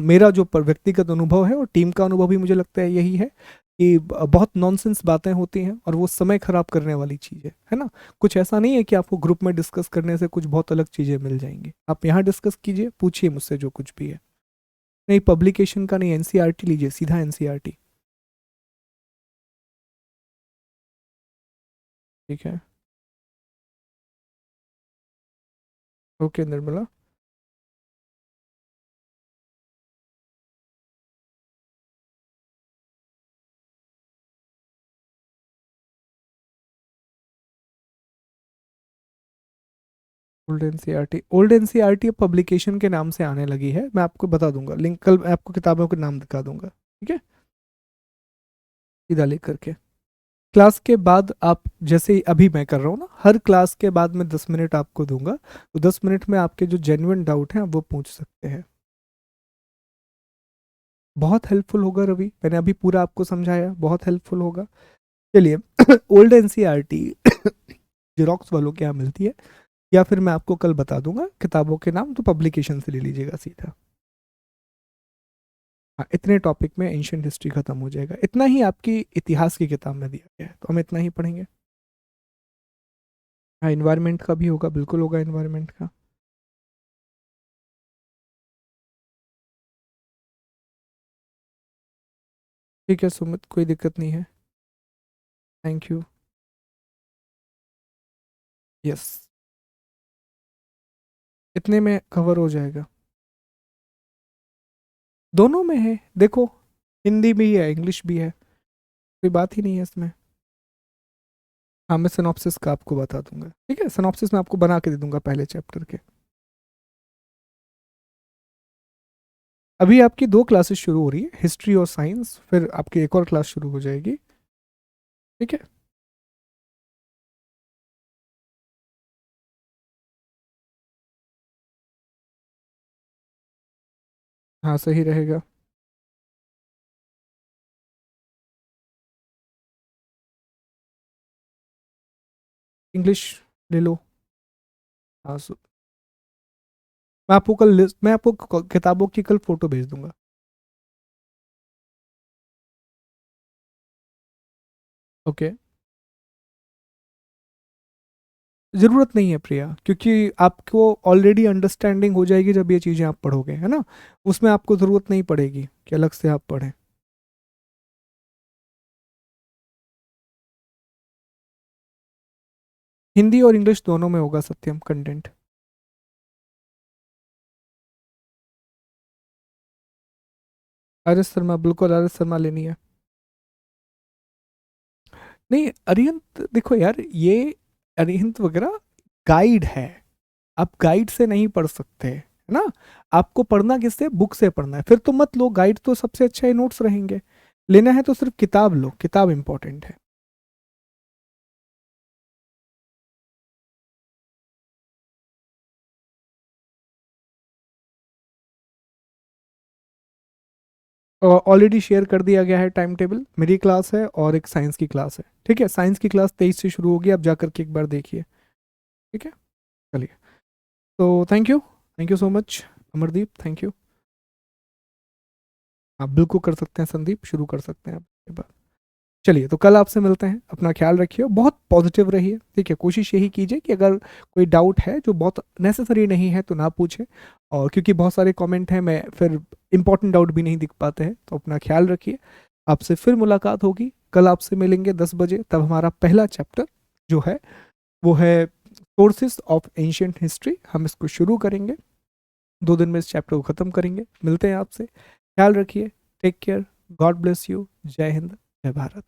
मेरा जो व्यक्तिगत अनुभव है और टीम का अनुभव भी मुझे लगता है यही है कि बहुत नॉनसेंस बातें होती हैं और वो समय खराब करने वाली चीज़ है ना। कुछ ऐसा नहीं है कि आपको ग्रुप में डिस्कस करने से कुछ बहुत अलग चीज़ें मिल जाएंगी। आप यहाँ डिस्कस कीजिए, पूछिए मुझसे जो कुछ भी है। नहीं, पब्लिकेशन का नहीं, एनसीईआरटी लीजिए, सीधा एनसीईआरटी। ठीक है। Okay Nirmala. Old NCERT, old NCERT अब पब्लिकेशन के नाम से आने लगी है। मैं आपको बता दूंगा लिंक, कल मैं आपको किताबों के नाम दिखा दूंगा। ठीक है, सीधा लिख करके। क्लास के बाद आप, जैसे अभी मैं कर रहा हूँ ना, हर क्लास के बाद मैं 10 मिनट आपको दूंगा, तो 10 मिनट में आपके जो जेन्युइन डाउट हैं आप वो पूछ सकते हैं। बहुत हेल्पफुल होगा रवि, मैंने अभी पूरा आपको समझाया, बहुत हेल्पफुल होगा। चलिए, ओल्ड एनसीईआरटी जेरोक्स वालों के यहाँ मिलती है, या फिर मैं आपको कल बता दूंगा किताबों के नाम, तो पब्लिकेशन से ले लीजिएगा सीधा। हाँ, इतने टॉपिक में एंशियंट हिस्ट्री खत्म हो जाएगा। इतना ही आपकी इतिहास की किताब में दिया गया है, तो हम इतना ही पढ़ेंगे। हाँ, इन्वायरमेंट का भी होगा, बिल्कुल होगा इन्वायरमेंट का। ठीक है सुमित, कोई दिक्कत नहीं है। Thank you. यस, इतने में कवर हो जाएगा। दोनों में है देखो, हिंदी भी है इंग्लिश भी है, कोई बात ही नहीं है इसमें। हाँ, मैं सिनॉप्सिस का आपको बता दूंगा। ठीक है, सिनॉप्सिस मैं आपको बना के दे दूंगा पहले चैप्टर के। अभी आपकी 2 क्लासेस शुरू हो रही है, हिस्ट्री और साइंस, फिर आपकी एक और क्लास शुरू हो जाएगी। ठीक है। हाँ, सही रहेगा। इंग्लिश ले लो। हाँ, मैं आपको कल लिस्ट, मैं आपको किताबों की कल फोटो भेज दूंगा। ओके। ज़रूरत नहीं है प्रिया, क्योंकि आपको ऑलरेडी अंडरस्टैंडिंग हो जाएगी जब ये चीज़ें आप पढ़ोगे, है ना? उसमें आपको ज़रूरत नहीं पड़ेगी कि अलग से आप पढ़ें। हिंदी और इंग्लिश दोनों में होगा सत्यम कंटेंट। आर्य शर्मा, बिल्कुल आर्य शर्मा लेनी है। नहीं अरिहंत, देखो यार ये अरिहंत वगैरह गाइड है, आप गाइड से नहीं पढ़ सकते, है ना? आपको पढ़ना किससे, बुक से पढ़ना है, फिर तो मत लो गाइड, तो सबसे अच्छा ये नोट्स रहेंगे। लेना है तो सिर्फ किताब लो, किताब इंपॉर्टेंट है। ऑलरेडी शेयर कर दिया गया है टाइम टेबल, मेरी क्लास है और एक साइंस की क्लास है, ठीक है? साइंस की क्लास 23 से शुरू होगी, आप जाकर के एक बार देखिए। ठीक है, चलिए। तो thank you so much Amardeep, thank you. आप बिल्कुल कर सकते हैं संदीप, शुरू कर सकते हैं आप ये बात। चलिए, तो कल आपसे मिलते हैं, अपना ख्याल रखिए, बहुत पॉजिटिव रहिए, ठीक है? कोशिश यही कीजिए कि अगर कोई डाउट है जो बहुत नेसेसरी नहीं है तो ना पूछें, और क्योंकि बहुत सारे कमेंट हैं, मैं फिर इंपॉर्टेंट डाउट भी नहीं दिख पाते हैं, तो अपना ख्याल रखिए। आपसे फिर मुलाकात होगी, कल आपसे मिलेंगे 10 बजे, तब हमारा पहला चैप्टर जो है वो है सोर्सेस ऑफ एंशियंट हिस्ट्री, हम इसको शुरू करेंगे। 2 दिन में इस चैप्टर को ख़त्म करेंगे। मिलते हैं आपसे, ख्याल रखिए, take care, God bless you, जय हिंद, जय भारत।